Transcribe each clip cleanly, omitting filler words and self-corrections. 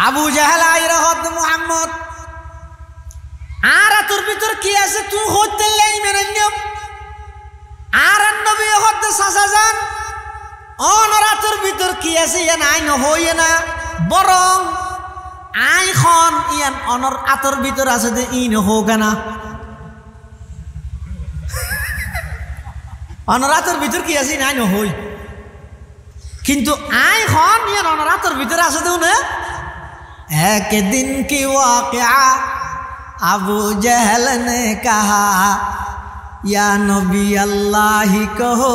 আবু জাহেল আইরা হদ মুহাম্মদ আর তোর ভিতর কি আছে তুই হতে লাই মেনে নিয়ম আর নবী হদ সাসাজান অনরা তোর ভিতর কি আছে ইয়া নাই নহইয়ে না বরং আই খন ইয়ান অনর আতর ভিতর আছে যে ই নহোক না অনর আতর ভিতর কি আছে নাই নহই কিন্তু আই খন ইয়ান অনর আতর ভিতর আছে দেউ না एक दिन की वाक़या अबू जहल ने कहा या नबी अल्लाह कहो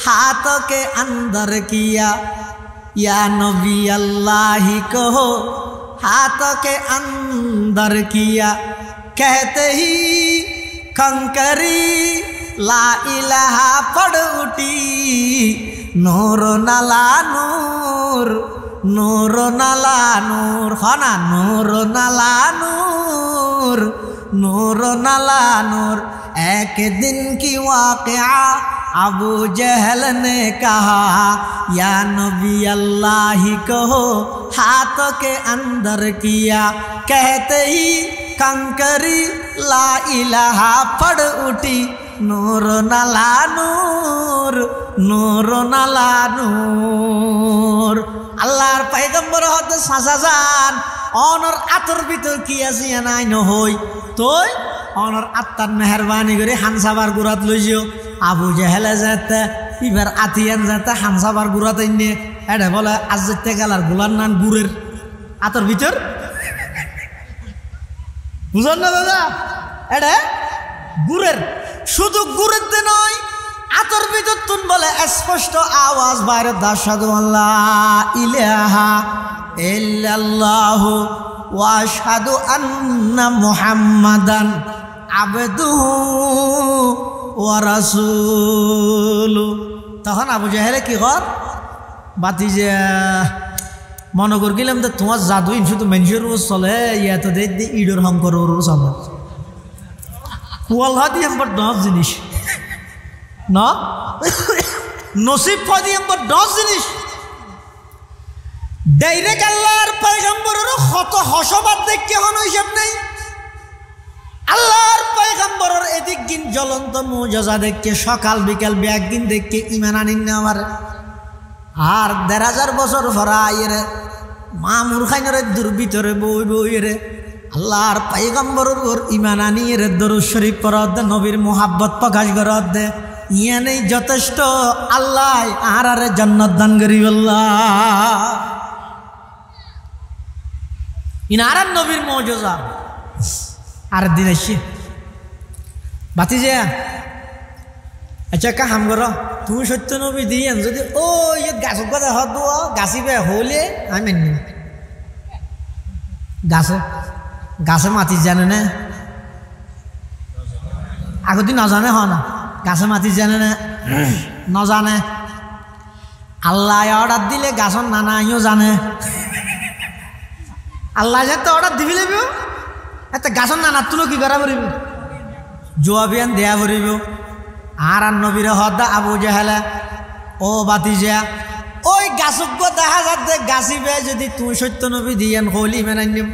हाथों के अंदर किया या नबी अल्लाह कहो हाथों के अंदर किया कहते ही कंकरी ला इलाहा पढ़ उठी नूर नला नूर नूर नला नूर खाना नूर नला नूर नूर नला नूर एक दिन की वाक़या अबू जहल ने कहा या नबी अल्लाह कहो हाथों के अंदर किया कहते ही कंकरी ला इलाहा पढ़ उठी नूर नला नूर नूर नला नूर আল্লাহর পয়গম্বর হতে সাসাজান অনর আতর ভিতর কি আছে নাই নহই তুই অনর আত্মার মেহরবানি করে হানসাবার গুরাত লইছিও আবু জাহেলে যেতে ইবার আতিয়ান যেতে হানসাবার গুরাত এনে এটা বলে আজ যেতে গেলার গুলার নান গুড়ের আতর ভিতর বুঝলেন না দাদা এটা গুড়ের শুধু গুড়ের দে নয় আতর ভিতর তুন বলে স্পষ্ট আওয়াজ বাইরে আশহাদু আল্লাহ ইলাহা ইল্লাল্লাহু ওয়া আশহাদু আন্না মুহাম্মাদান আবদুহু ওয়া রাসূলু তখন আবু জাহেলে কি কর বাতিজা মনে কর গেলাম তো তোমার জাদু শুধু মানুষের চলে ইয়া তো দে ইডোর হংকর চলে ওয়াল্লাহ দিয়ে আমার 10 জিনিস না নসিব ফাদি আমার 10 জিনিস ডাইরেক্ট আল্লাহর পয়গম্বরের কত হসবাদ দেখতে হন হিসাব নেই আল্লাহর পয়গম্বরের এদিক দিন জ্বলন্ত মুজিজা দেখতে সকাল বিকাল একদিন দেখতে ঈমান আনিন না আমার আর 1000 বছর ফরাইয়ের মামুর খাইনের দুর্ভিতরে বই বইরে আল্লাহর পয়গম্বরের উপর ঈমান আনিয়ে দরুদ শরীফ পড়ত নবীর মোহাব্বত প্রকাশ করত ইয়ানে যথেষ্ট আল্লাহ আর জান্নাত দান করিব আল্লাহ ইনার নবীর মুজিজা আর দিন আসছে বাতিজা আচ্ছা কা হাম করো তুমি সত্য নবী দিয়েন যদি ও গাছ কথা হত গাছিবে হলে আমি মানি গাছে গাছে মাতি জানে না আগদিন নজানে হ না গাছে মাতি জানে না নজানে আল্লাহ অর্ডার দিলে গাছর নানা আইও জানে আল্লাহ যাতে অর্ডার দিবি লাগব একটা গাছর নানা তুলো কি করা পড়িব জবাবিয়ান দেয়া পড়িব আর নবীর হদা আবু জাহেলে ও বাতিজা ওই গাছক দেখা যাতে গাছিবে যদি তুই সত্য নবী দিয়েন হলি মেনে নিম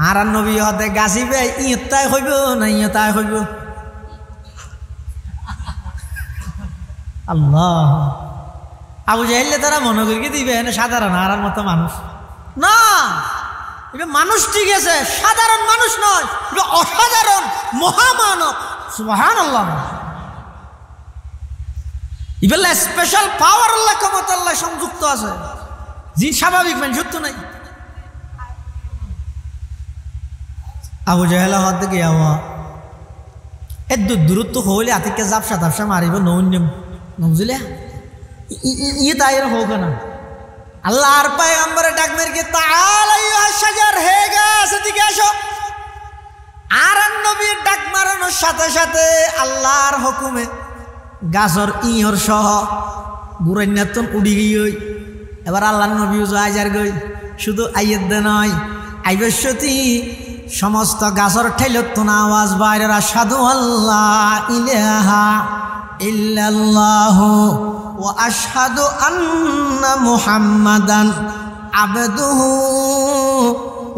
আর নবী হদে গাছিবে ইতাই হইব না ইতাই হইব আল্লাহ আবু জাহেলে তারা মনে করি দিবে এনে সাধারণ আর মতো মানুষ না এটা মানুষ ঠিক আছে সাধারণ মানুষ নয় এটা অসাধারণ মহামানব সুবহানাল্লাহ ইবেলা স্পেশাল পাওয়ার আল্লাহ ক্ষমতা আল্লাহ সংযুক্ত আছে জি স্বাভাবিক মানুষ সত্য নাই আবু জাহেলা হদ থেকে আওয়া এত দূরত্ব হইলে আতিকে জাপসা তাপসা মারিব নৌন্যম নজলে ইয়ে তাইর হোক না আল্লাহর পয়গম্বরে ডাক মেরকে তাআল আইয়ুহা শাজার হে গাছ এদিকে আসো আর নবীর ডাক মারানোর সাথে সাথে আল্লাহর হুকুমে গাছর ইয়র সহ গুরান্যাতন উড়ি গই এবার আল্লাহর নবীও যার গই শুধু আইয়দ নয় আইবশ্যতি সমস্ত গাছর ঠেলতন আওয়াজ বাইরে আশহাদু আল্লাহ ইলাহা ইল্লাল্লাহু ওয়া আশহাদু আন্না মুহাম্মাদান আবদুহু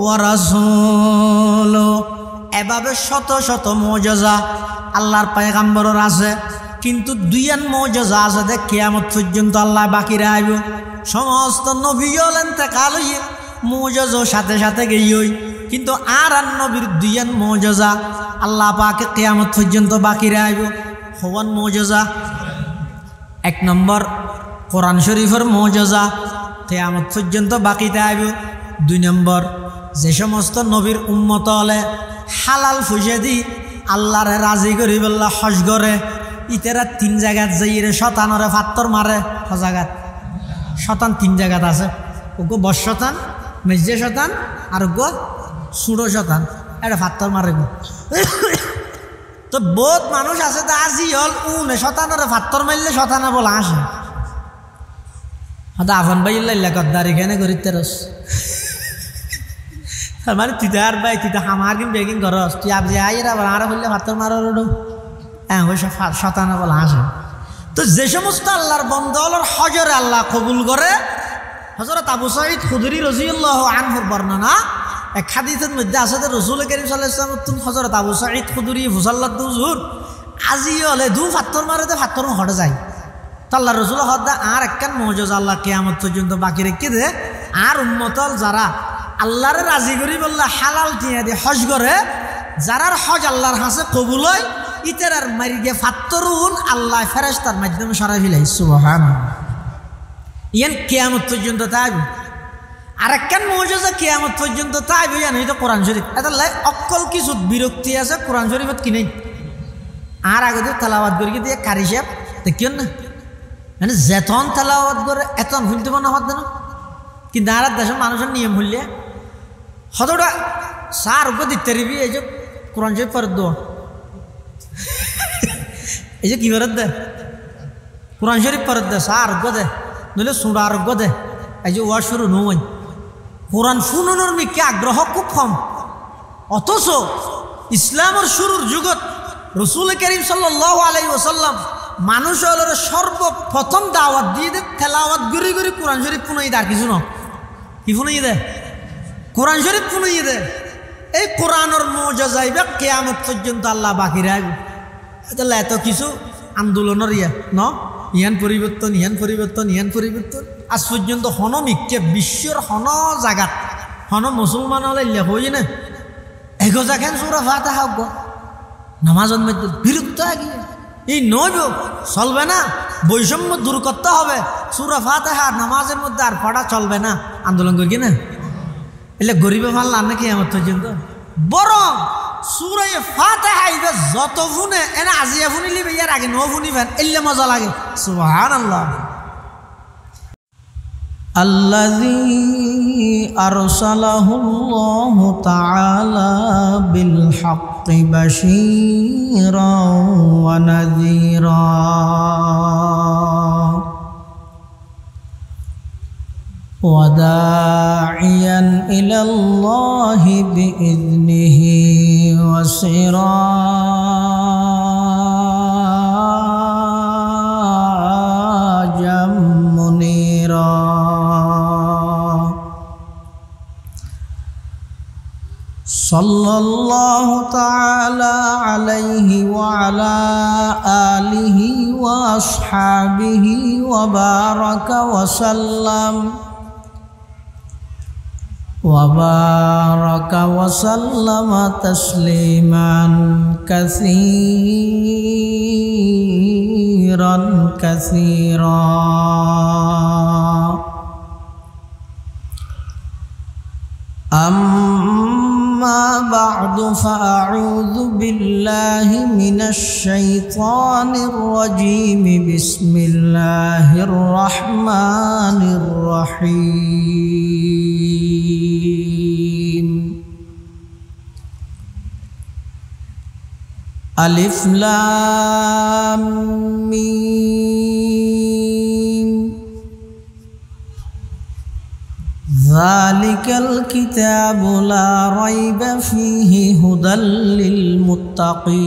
ওয়া রাসূলু। এভাবে শত শত মুজিজা আল্লাহর পয়গম্বরের আছে, কিন্তু দুইয়ান মুজিজা আছে যে কিয়ামত পর্যন্ত আল্লাহ বাকি রাখব। সমস্ত নবী হলেন ইন্তেকাল হইয়ে মুজিজা সাথে সাথে গেই, কিন্তু আর নবীর দুইয়ান মুজিজা আল্লাহ পাকে কিয়ামত পর্যন্ত বাকি রাখব। হওয়ান মুজিজা এক নম্বর কোরআন শরীফের মুজিজা কিয়ামত পর্যন্ত বাকি থাকব। দুই নম্বর যে সমস্ত নবীর উম্মত হলে হালাল ফুসে দি আল্লাহরে রাজি করি বললা হজ করে, ইতেরা তিন জায়গাত যাইরে শতানরে ফাত্তর মারে। জায়গাত শতান তিন জায়গাত আছে, ওগো বস শতান, মেজে শতান, আর ওগো সুড়ো শতান, এটা ফাত্তর মারে। তো বহুত মানুষ আছে তো আজি হল উনে শতানরে ফাত্তর মারলে শতানা বলা আসে। হয়তো আফন ভাই লাইলা কদ্দার এখানে করি তেরস মানে তুই তো আর ভাই তুই তো হামার কিন বেগিন করস, তুই আপ যে আইরা আর বললে ফাত্তর মারো রোডো। হ্যাঁ ওই সব শতানা বলা আসে। তো যে সমস্ত আল্লাহর বন্দর হজরে আল্লাহ কবুল করে, হযরত আবু সাঈদ খুদরি রাদিয়াল্লাহু আনহুর বর্ণনা এক হাদিসের মধ্যে আছে যে রাসূল কারীম সাল্লাল্লাহু আলাইহি ওয়াসাল্লাম হযরত আবু সাঈদ খুদরি ফুসাল্লাতু হুজুর আজি হলে দু ফাত্তর মারেতে ফাত্তর হটে যায়। তো আল্লাহ রাসূল হদা আর একখান মুজিজা আল্লাহ কিয়ামত পর্যন্ত বাকি রেখে দে, আর উম্মতল যারা আল্লাহরে রাজি করি বললে হালাল টিয়া দিয়ে হজ করে, যারার হজ আল্লাহর কাছে কবুল হয়, ইতারার মারিগে ফাত্তরুন আল্লাহ ফেরেশতার মাধ্যমে সরাই ফেলাই। সুবহানাল্লাহ। ইয়ান কিয়ামত পর্যন্ত থাকবে। আর একখান মুজিজা কিয়ামত পর্যন্ত থাকবে, জানো এটা কোরআন শরীফ। এটা অকল কিছু বিরক্তি আছে কোরআন শরীফত কি নেই। আর আগে তেলাওয়াত করি দিয়ে কারি সাহেব দেখিও না, মানে যেতন তেলাওয়াত করে এতন ভুলতে মনে হত না, কিন্তু আর দেশের মানুষের নিয়ম হইলে হতটা সার উপর দিতে পারবি। এই যে কোরআন শরীফ ফরত দোয়া, এই যে কি ফরত দে কোরআন শরীফ ফরত দে, সার আরোগ্য দে, নইলে সুরা আরোগ্য দে। এই যে ওয়াজ শুরু নয়, কোরআন শুনানোর মিকে আগ্রহ খুব কম। অথচ ইসলামের শুরুর যুগত রাসূল কারীম সাল্লাল্লাহু আলাইহি ওয়াসাল্লাম মানুষ হলের সর্বপ্রথম দাওয়াত দিয়ে দে তেলাওয়াত গড়ি গড়ি কোরআন শরীফ পুনই আর কিছু না। কি পুনই দে? কোরআন শরীফ পুনই দে। এই কোরআনের মুজিজা যাইবে কিয়ামত পর্যন্ত আল্লাহ বাকি রাখবে। তাহলে এত কিছু আন্দোলনের ন ইহান পরিবর্তন, ইহান পরিবর্তন, ইহান পরিবর্তন, আজ পর্যন্ত হন মিকে বিশ্বের হন জায়গাত হন মুসলমান হলে হই না এগোজা খেন সুরা ফাতিহা হোক নামাজের মধ্যে বিরক্ত আগিয়ে এই নইব চলবে না, বৈষম্য দূর করতে হবে। সুরা ফাতিহা নামাজের মধ্যে আর পড়া চলবে না, আন্দোলন করি না। এলে গরিবে মানলাম নাকি আমার পর্যন্ত বরং সুরা ফাতিহা যত ফুনে এনে আজিয়া ফুনিলি ইয়ার আগে নো ফুনিবেন এলে মজা লাগে। সুবহানাল্লাহ। الذي أرسله الله تعالى بالحق بشيرا ونذيرا وداعيا إلى الله بإذنه وسراجا منيرا. صلى الله تعالى عليه وعلى آله وأصحابه وبارك وسلم تسليما كثيرا كثيرا. أما بعد فأعوذ بالله من الشيطان الرجيم. بسم الله الرحمن الرحيم. ألف لام ميم. ذلك الكتاب لا ريب فيه هدى للمتقين.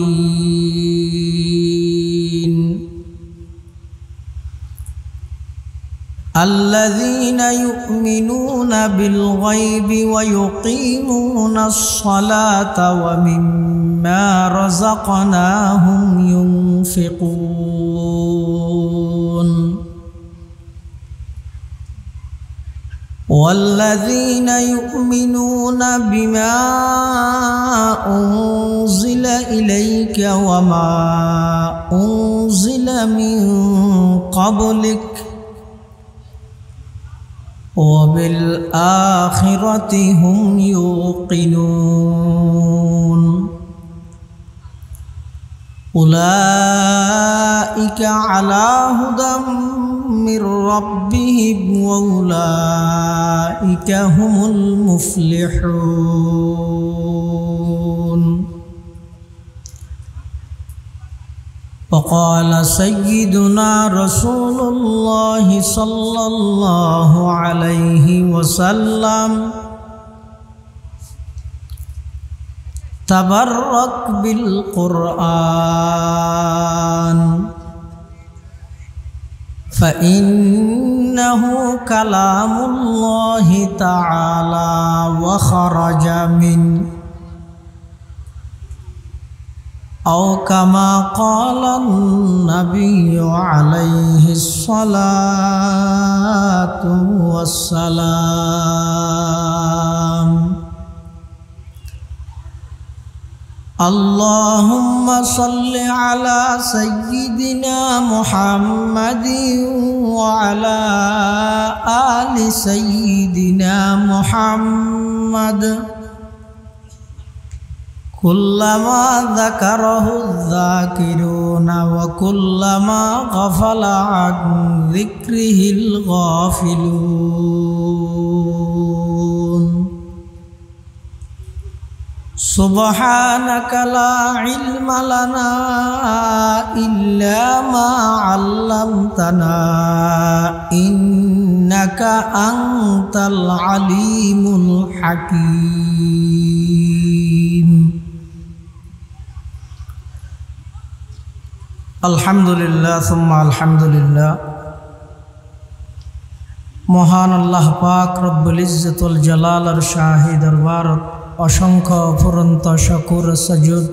الذين يؤمنون بالغيب ويقيمون الصلاة ومما رزقناهم ينفقون والذين يؤمنون بما أنزل إليك وما أنزل من قبلك وبالآخرة هم يوقنون أولئك على هدى من ربهم وأولئك هم المفلحون وقال سيدنا رسول الله صلى الله عليه وسلم تبرك بالقرآن فإنه كلام الله تعالى وخرج منه أو كما قال النبي عليه الصلاة والسلام اللهم صل على سيدنا محمد وعلى آل سيدنا محمد كلما ذكره الذاكرون وكلما غفل عن ذكره الغافلون سبحانك لا علم لنا إلا ما علمتنا إنك أنت العليم الحكيم আলহামদুলিল্লাহ সুম্মা আলহামদুলিল্লাহ। মহান আল্লাহ পাক রব্বুল ইজ্জতুল জালালের শাহী দরবারত অসংখ্য অফুরন্ত শুকর সুজুদ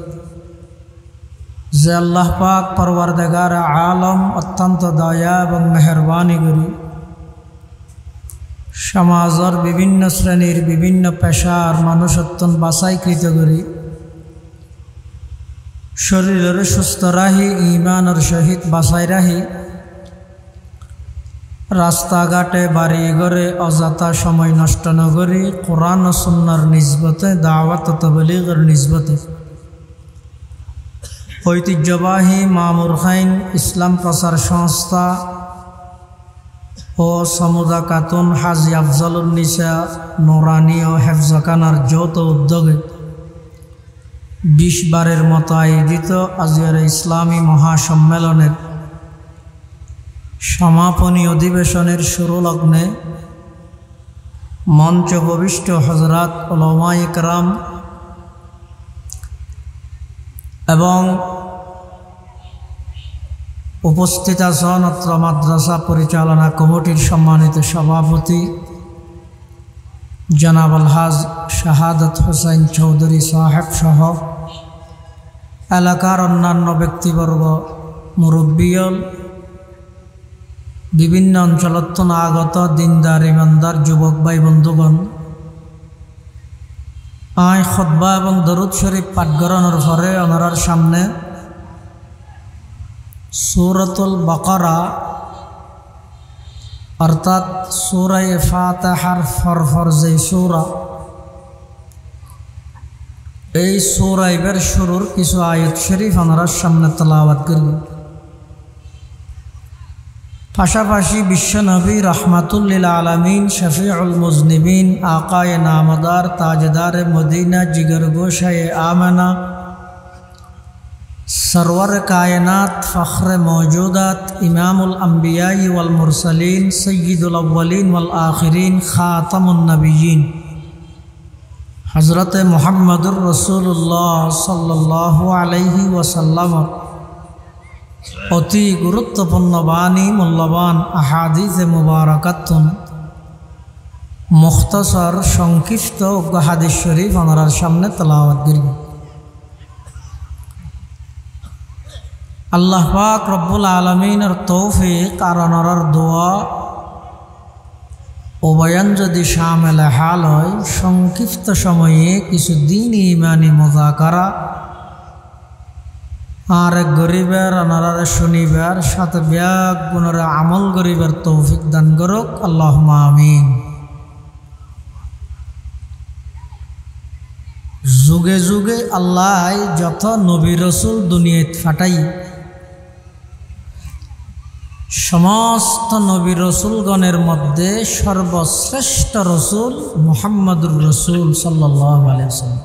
যে আল্লাহ পাক পরওয়ারদিগার আলম অত্যন্ত দয়া এবং মেহরবানি করি সমাজের বিভিন্ন শ্রেণীর বিভিন্ন পেশার মানুষত্বন বাছাইকৃত করি শরীরের সুস্থ রাহি ইমানের সহিত বাছাই রাহি রাস্তাঘাটে বাড়ি ঘরে অযথা সময় নষ্ট নগরী কোরআন ও সুন্নাহর নিসবতে দাওয়াত ও তাবলীগের নিসবতে ঐতিহ্যবাহী মামুর খাইন ইসলাম প্রচার সংস্থা ও সমুদা খাতুন হাজী আফজালুন নিসা নুরানী ও হেফজখানার যৌথ উদ্যোগে 20 বারের মতো আয়োজিত আজকের ইসলামী মহাসম্মেলনের সমাপনী অধিবেশনের শুরু লগ্নে মঞ্চ উপবিষ্ট হযরত উলামায়ে কেরাম এবং উপস্থিত আছেন অত্র মাদ্রাসা পরিচালনা কমিটির সম্মানিত সভাপতি জনাব আলহাজ শাহাদত হোসেন চৌধুরী সাহেব সহ এলাকার অন্যান্য ব্যক্তিবর্গ মুরব্বিয়ল বিভিন্ন অঞ্চলত আগত দিনদার ইমানদার যুবক ভাই বন্ধুগণ আয় খুতবা এবং দরুদ শরীফ পাঠ করানোর পরে ওনার সামনে সূরাতুল বাকারা অর্থাৎ সূরা ফাতিহার ফরফর যে সূরা এই সূরা এর শুরুর কিছু আয়াত শরীফ ওনার সামনে তেলাওয়াত করব। পাশাপাশি বিশ্বনবী রাহমাতুল লিল আলামিন শফিউল মুজনিবিন আকায়ে নামদার তাজদার মদিনা জিগর গোশায়ে আমানা सरवर कायनात फ़ख्र मौजूदात इमामुल अंबिया वल मुरसलीन सय्यिदुल अव्वलीन वल आखिरीन ख़ातमुन नबिय्यीन हज़रत मुहम्मदुर रसूलुल्लाह सल्लल्लाहु अलैहि वसल्लम অতি গুরুত্বপূর্ণ বাণী মূল্যবান আহাদিসে মুবারাকাতুন মুখতাসার সংক্ষিপ্ত হাদিস শরীফ আপনার সামনে তেলাওয়াত করি। আল্লাহ পাক রব্বুল আলামিনের তৌফিক আর ওনার দোয়া উভয়ন যদি শামিল হাল হয়, সংক্ষিপ্ত সময়ে কিছু দ্বীনি ইমানি মুযাকারা আর গরিবের ওনারা শুনিবার সাথে ব্যাগ গুণরে আমল গরিবের তৌফিক দান করুক, আল্লাহুম্মা আমিন। যুগে যুগে আল্লাহ যত নবী রসুল দুনিয়াত ফাটাই, সমস্ত নবী রসুলগণের মধ্যে সর্বশ্রেষ্ঠ রসুল মুহাম্মদুর রসুল সাল্লাল্লাহু আলাইহি ওয়াসাল্লাম।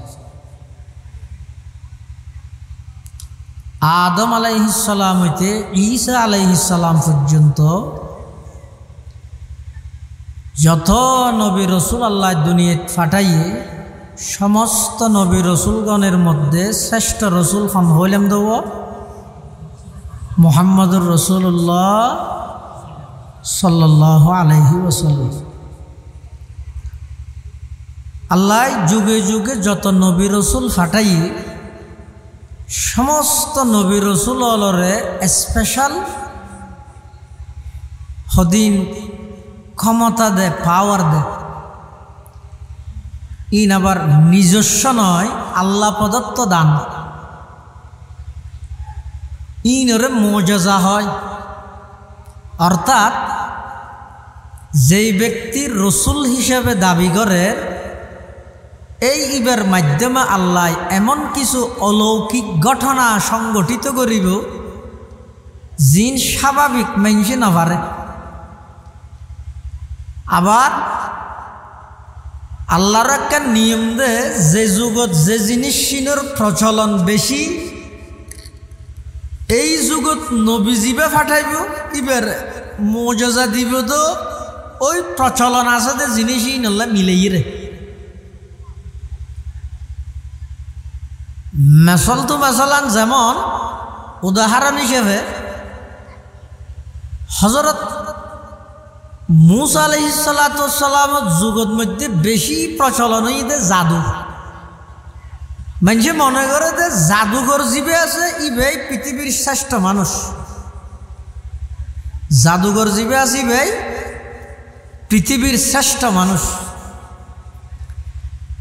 আদম আলাইহিস সালাম হইতে ঈসা আলাইহিস সালাম পর্যন্ত যত নবী রসুল আল্লাহ দুনিয়াত ফাটাইয়ে, সমস্ত নবী রসুলগণের মধ্যে শ্রেষ্ঠ রসুল খন হইলাম দেব মুহাম্মদুর রসুল্লাহ সাল্লাল্লাহু আলাইহি ওয়াসাল্লাম। আল্লাহ যুগে যুগে যত নবী রসুল ফাটাই, সমস্ত নবী রসুলরে স্পেশাল হদিন ক্ষমতা দে, পাওয়ার দে। ইন আবার নিজস্ব নয়, আল্লাহ প্রদত্ত দান। ইনরে মুজিজা হয়, অর্থাৎ যেই ব্যক্তি রসুল হিসেবে দাবি করে, এই ইবের মাধ্যমে আল্লাহ এমন কিছু অলৌকিক ঘটনা সংগঠিত করিব জিন স্বাভাবিক মেনছে না পারে। আবার আল্লাহর একটা নিয়ম দে, যে যুগত যে জিনিস সিনোর প্রচলন বেশি, এই যুগত নবী জিবে ফাটাইব, ইবের মুজিজা দিব, তো ওই প্রচলন আছে যে জিনিসই নল্লা মিলেই রে। মেসল তো মেসলান, যেমন উদাহরণ হিসেবে হযরত মূসা আলাইহিস সালাতু ওয়াস সালামের যুগত মধ্যে বেশি প্রচলন হইতে জাদু। মানুষে মনে করে যে জাদুঘর জিবে আছে ইবেই পৃথিবীর শ্রেষ্ঠ মানুষ। জাদুঘর জিবে আছে ইবেই পৃথিবীর শ্রেষ্ঠ মানুষ।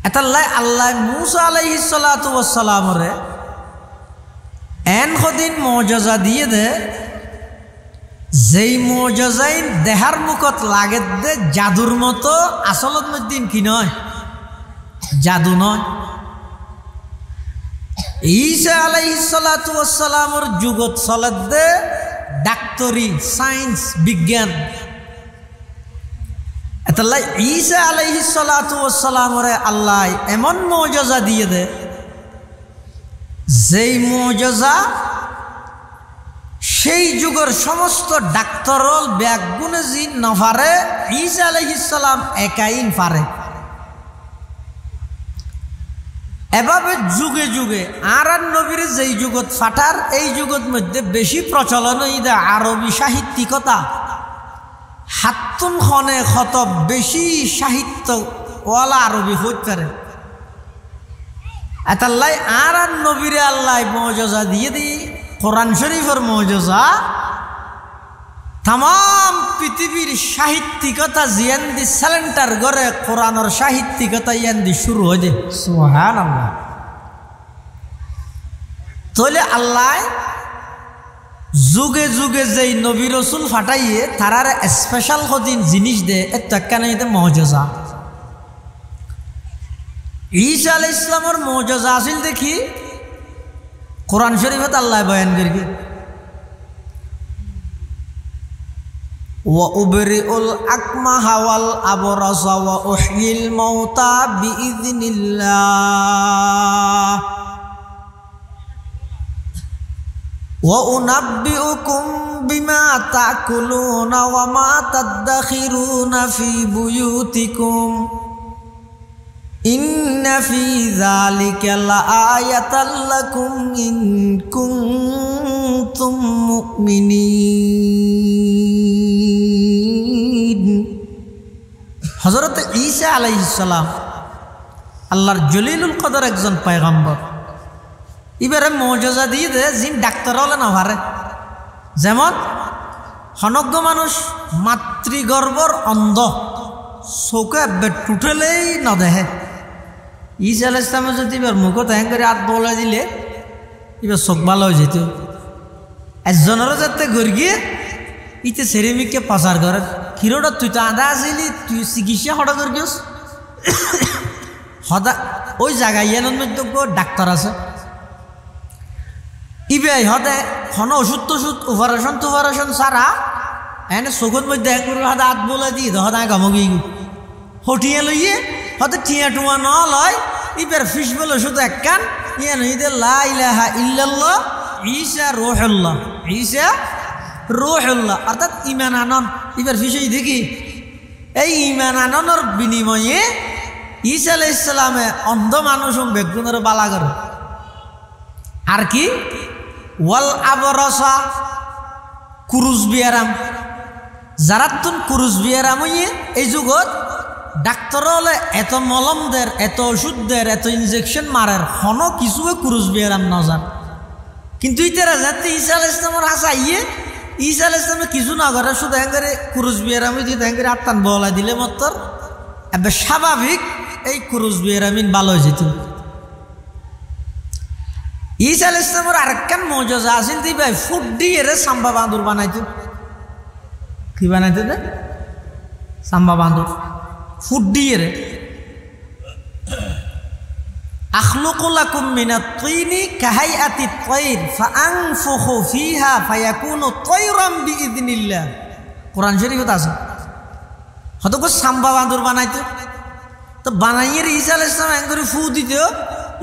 এতাল্লাই আল্লাহ মূসা আলাইহিস সালাতু ওয়াস সালামরে এন কদিন মুজিজা দিয়ে দে, যেই মুজিজাই দেহার মুখত লাগে দে জাদুর মতো, আসলত মধ্যে কি নয়, জাদু নয়। ঈসা আলাইহিস সালাতু ওয়াস সালামের যুগত চলে দে ডাক্তারি, সায়েন্স, বিজ্ঞান। এতাল্লাই ঈসা আলাইহিস সালাতু ওয়াস সালামরে আল্লাহ এমন মুজিজা দিয়ে দে, যেই মুজিজা সেই যুগের সমস্ত ডাক্তারল ব্যাগুনে জি না পারে, ঈসা আলাইহিস সালাম একাই পারে। এভাবে যুগে যুগে আর নবীর যেই যুগত ফাটার, এই যুগত মধ্যে বেশি প্রচলন হইদে আরবি সাহিত্যিকতা। হাত্তুন খনে কত বেশি সাহিত্য ওয়ালা আরবি হইতে পারে। এতাল্লাই আর নবীরে আল্লাহ মুজিজা দিয়ে দিই, কোরআন শরীফের মুজিজা তাম পৃথিবীর সাহিত্যিকতা জিয়ান দি সেলেন্টার গড়ে কোরআনের সাহিত্যিকতা ইয়ান দি শুরু হয়ে যায়। সুবহানাল্লাহ। তাহলে আল্লাহ যুগে যুগে যেই নবী রসুল ফাটাইয়ে তারার স্পেশাল কদিন জিনিস দে, এত কেন মুজিজা। ঈসা আলাইহিস সালামের মুজিজা আছিল দেখি কোরআন শরীফত আল্লাহ বয়ান করি, ওয়া উবরিউল আকমাহা ওয়াল আবরাসা ওয়া উহয়িল মাউতা বিইযনিল্লাহ ওয়া উনাব্বিউকুম বিমা তাকুলুনা ওয়া মা তাদাখিরুনা ফি বুয়ুতিকুম ইন্ন ইন্না ফি যালিকা লাআয়াতাল লাকুম ইন কুনতুম মুমিনিন। হযরত ঈসা আলাইহিস সালাম আল্লাহর জলিলুল কদর একজন পয়গম্বর। এবারে মুজিজা দিয়ে দে জিন ডাক্তার হলে না পারে। যেমন হনজ্ঞ মানুষ মাতৃগর্ভর অন্ধ, চোখে টুটেলেই না দেখে। ঈসা আলাইহিস সালামে যদি এবার মুখত হ্যাং করে হাত বলে দিলে এবার চোখ ভালো হয়ে যেত। একজনেরও যাতে গড় গিয়ে ইতে সেরেমিককে প্রচার করে হিরোটা তুই তো আধা আসিলি, তুই চিকিৎসা হঠাৎ করে গিয়েছ হদা ওই জায়গায় ইয়ানোর মধ্যে ডাক্তার আছে। ইবে হদে হন ওষুধ টষুধ অপারেশন ছাড়া এনে চোখের মধ্যে হদা হাত বলে দিই হদা গামগি হটিয়ে লইয়ে হতে টিয়া টুয়া ন লয় ইবের ফিস বলে ওষুধ এক কান ইয়ান ইদে লা ইলাহা ইল্লাল্লাহ ঈসা রূহুল্লাহ, ঈসা রূহুল্লাহ অর্থাৎ ঈমান আনন। ইবের ফিসই দেখি এই ঈমান আননের বিনিময়ে ঈসা আলাইহিস সালামে অন্ধ মানুষ বেগুনের বালা করে। আর কি ওয়াল আবরসা কুরুজ বিয়ারাম, যারা তুন কুরুজ বিয়ারাম হইয়ে এই যুগত ডাক্তার হলে এত মলম দের, এত ওষুধ দের, এত ইনজেকশন মারের হন কিছুও কুরুজ বিয়ারাম নজান। কিন্তু ইতারা যাতে ঈসা আলাইহিস সালামের হাসা ইয়ে ঈসা আলাইহিস সালামে কিছু না করে শুধু হ্যাঙ্গারে কুরুজ বিয়ারাম দিয়ে হ্যাঙ্গারে আত্মান বলা দিলে মতর এবার স্বাভাবিক এই কুরুজ বিয়ারামিন ভালো হয়ে যেত। ঈসা আলাইহিস সালামের আরেকখান মুজিজা আছিল দি ভাই ফুট দিয়ে সাম্বা বাঁদর বানাইতো। কি বানাইতো রে? সাম্বা বাঁদর ফুট দিয়ে রে আখলুকু লাকুম মিনাত তিনি কাহাইআতিত তাইর ফাআনফুখু ফিহা ফায়াকুনু তায়রাম বিইذনিল্লাহ। কোরআন শরীফত আছে। হয়তো সাম্বা বাঁদর বানাইতো তো বানাইয়ে ঈসা আলাইহিস সালাম এঙ্গরে ফু দিত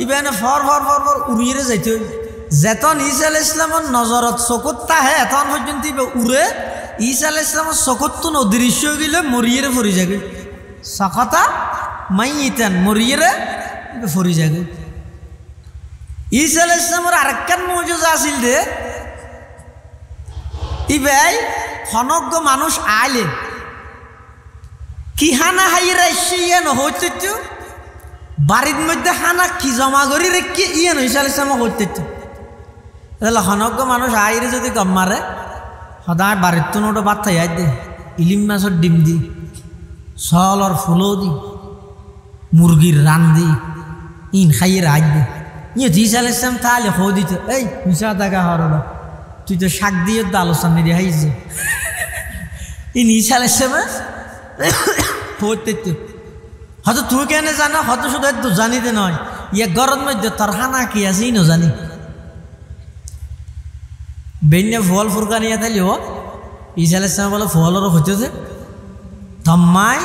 ইবেনে ফর ফর ফর ফর উড়িয়ে যাইতো। যেতন ঈসা আলাইহিস সালামের নজরত চকুত তাহে এতন পর্যন্ত উড়ে ঈসা আলাইহিস সালামের চকুত তো অদৃশ্য হয়ে গেলে মরিয়ে ফরি যাবে। সকতা মাইতান মরিয়ে ফরি যাবে। ঈসা আলাইহিস সালামের আরেকখান মুজিজা আছিল দে ইবাই হনজ্ঞ মানুষ আইলে কি হানা হাইরা ইয়ে নহইতো বাড়ির মধ্যে হানা কি জমা করি রেখে ইয়ে ঈসা আলাইহিস সালাম হইতো। তাহলে হনজ্ঞ মানুষ আইরে যদি গম মারে সদায় বাড়ির তো নোটো ভাত খাই দে ইলিম মাছের ডিম দি সলর ফুলও দি মুরগির রান দি ইন খাইয়ে রাখ দে ইয়ে ঈসা আলাইহিস সালাম তাহলে হো দিত এই মিশা দেখা হর তুই তো শাক দিয়ে তো আলোচনা দিয়ে হাইছে ইন ঈসা আলাইহিস সালাম হইতো। হয়তো তুই কেন জানো হয়তো শুধু একটু জানিতে নয় ইয়ে গরম মধ্যে তোর হানা কি আছে ই জানি বেন্যা ফল ফুরকানিয়া তাইলে ও ঈসা আলাইহিস সালাম বলে ফলরও হইতেছে থম্মাই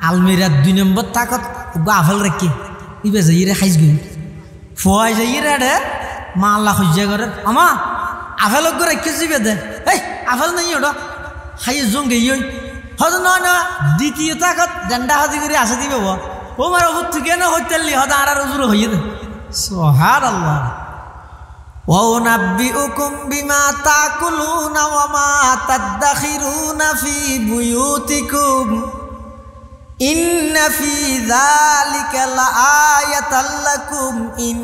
আলমিরার 2 নম্বর তাকত আফেল রেখে ইবে যাইরে খাইস গই ফুয়াই যাইরে রে মা আল্লাহ খুঁজে করে আমা আফেল করে রেখে যাবে দে এই আফেল নাই ওটা খাই জঙ্গে ইয় হয়তো নয় না দ্বিতীয় তাকত ডান্ডা হাতি করে আসে দিবে ও মার ওপর তুই কেন হইতেলি হয়তো আর উজুর হইয়ে দে। সুবহানাল্লাহ। وَأُنَبِّئُكُمْ بِمَا تَأْكُلُونَ وَمَا تَدَّخِرُونَ فِي بُيُوتِكُمْ إِنَّ فِي ذَلِكَ لَآيَةً لَكُمْ إِن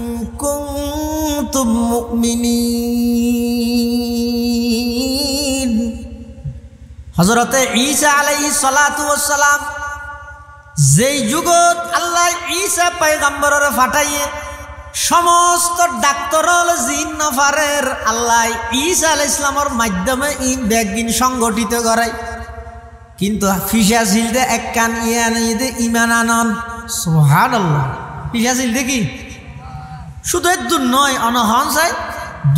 كُنتُم مُؤْمِنِينَ। হযরত ঈসা আলাইহিস সালাতু ওয়াস সালাম যেই যুগত আল্লাহ ঈসা পয়গম্বরের ফাটাইয়ে সমস্ত ডাক্তার জিন নফারের আল্লাহ ঈসা আলাইহিস সালামের মাধ্যমে ই ব্যাগিন সংগঠিত করায়। কিন্তু ফিসা ছিলতে এক কান ইয়ানিদে ঈমান আনন। সুবহানাল্লাহ। ফিসা ছিলতে কি শুধু একটু নয় অনহন চাই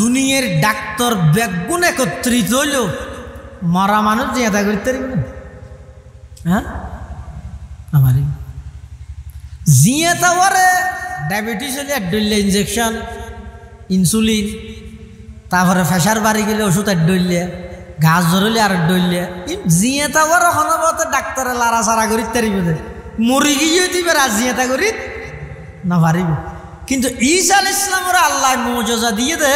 দুনিয়ার ডাক্তার ব্যাগুন একত্রিত হইল মরা মানুষ জিয়াদা করতে পারবে হ্যাঁ আমার জিয়াতা ওরে ডায়াবেটিস হলে ডইলে ইনজেকশন ইনসুলিন তারপরে প্রেশার বাড়ি গেলে ওষুধ ডইলে ঘাস ধরলে আর ডইলে জিয়াতা ওরে হনবতে ডাক্তারে লারা সারা করি তারিবে মরি গিয়ে দিবে আর জিয়াতা করি না পারিব কিন্তু ঈসা আলাইহিস সালামের আল্লাহ মুজিজা দিয়ে দে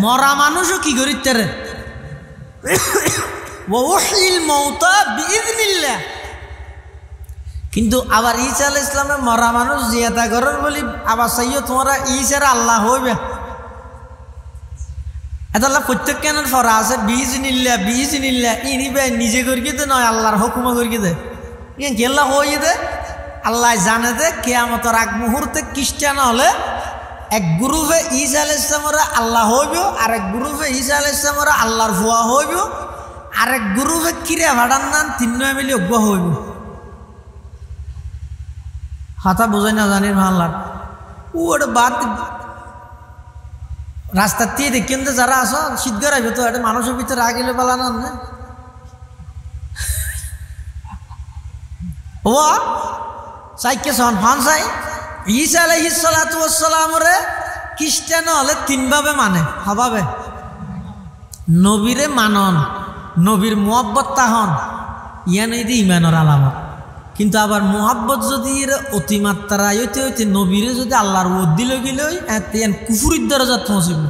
মরা মানুষও কি করিতে রে ওয়া উহিল মাউতা বিইذনিল্লাহ কিন্তু আবার ঈসা আলাইহিস সালামের মরা মানুষ জিয়াদা করার বলি আবার চাইও তোমরা ঈসার আল্লাহ হইবে এতলা প্রত্যেক কেনার ফরা আছে বিইذনিল্লাহ ইনিবে নিজে করিয়ে দে নয় আল্লাহর হুকুম করিয়ে দে ইন কেল্লা হইয়ে দে আল্লাহ জানে দে কিয়ামতের আগ মুহূর্তে খ্রিস্টান হলে এক গ্রুপে ঈসা আলাইহিস সালামের আল্লাহ হইব আরেক গ্রুপে ঈসা আলাইহিস সালামের আল্লাহর ফুয়া হইব আরেক গ্রুপে কিরে ভাড়ার নাম তিনজনে মিলে অজ্ঞ হইব হাতা বোঝাই না জানির ভাল্লার ওটা বাদ রাস্তার দিয়ে দেখেন তো যারা আসো শীত গড়াইবে তো এটা মানুষের ভিতরে আগেলে পালানো না ও সাইকে সন ফান সাই ঈসা আলাইহিস সালাতু ওয়াস সালামরে খ্রিস্টান হলে তিনভাবে মানে হবাবে নবীরে মানন নবীর মুহাব্বত তাহন ইয়ানে দি ইমানের আলামত কিন্তু আবার মুহাব্বত যদি এর অতিমাত্রায় হইতে হইতে নবীরে যদি আল্লাহর ওদ দিল গিলই এন কুফুরির দরজাত পৌঁছিব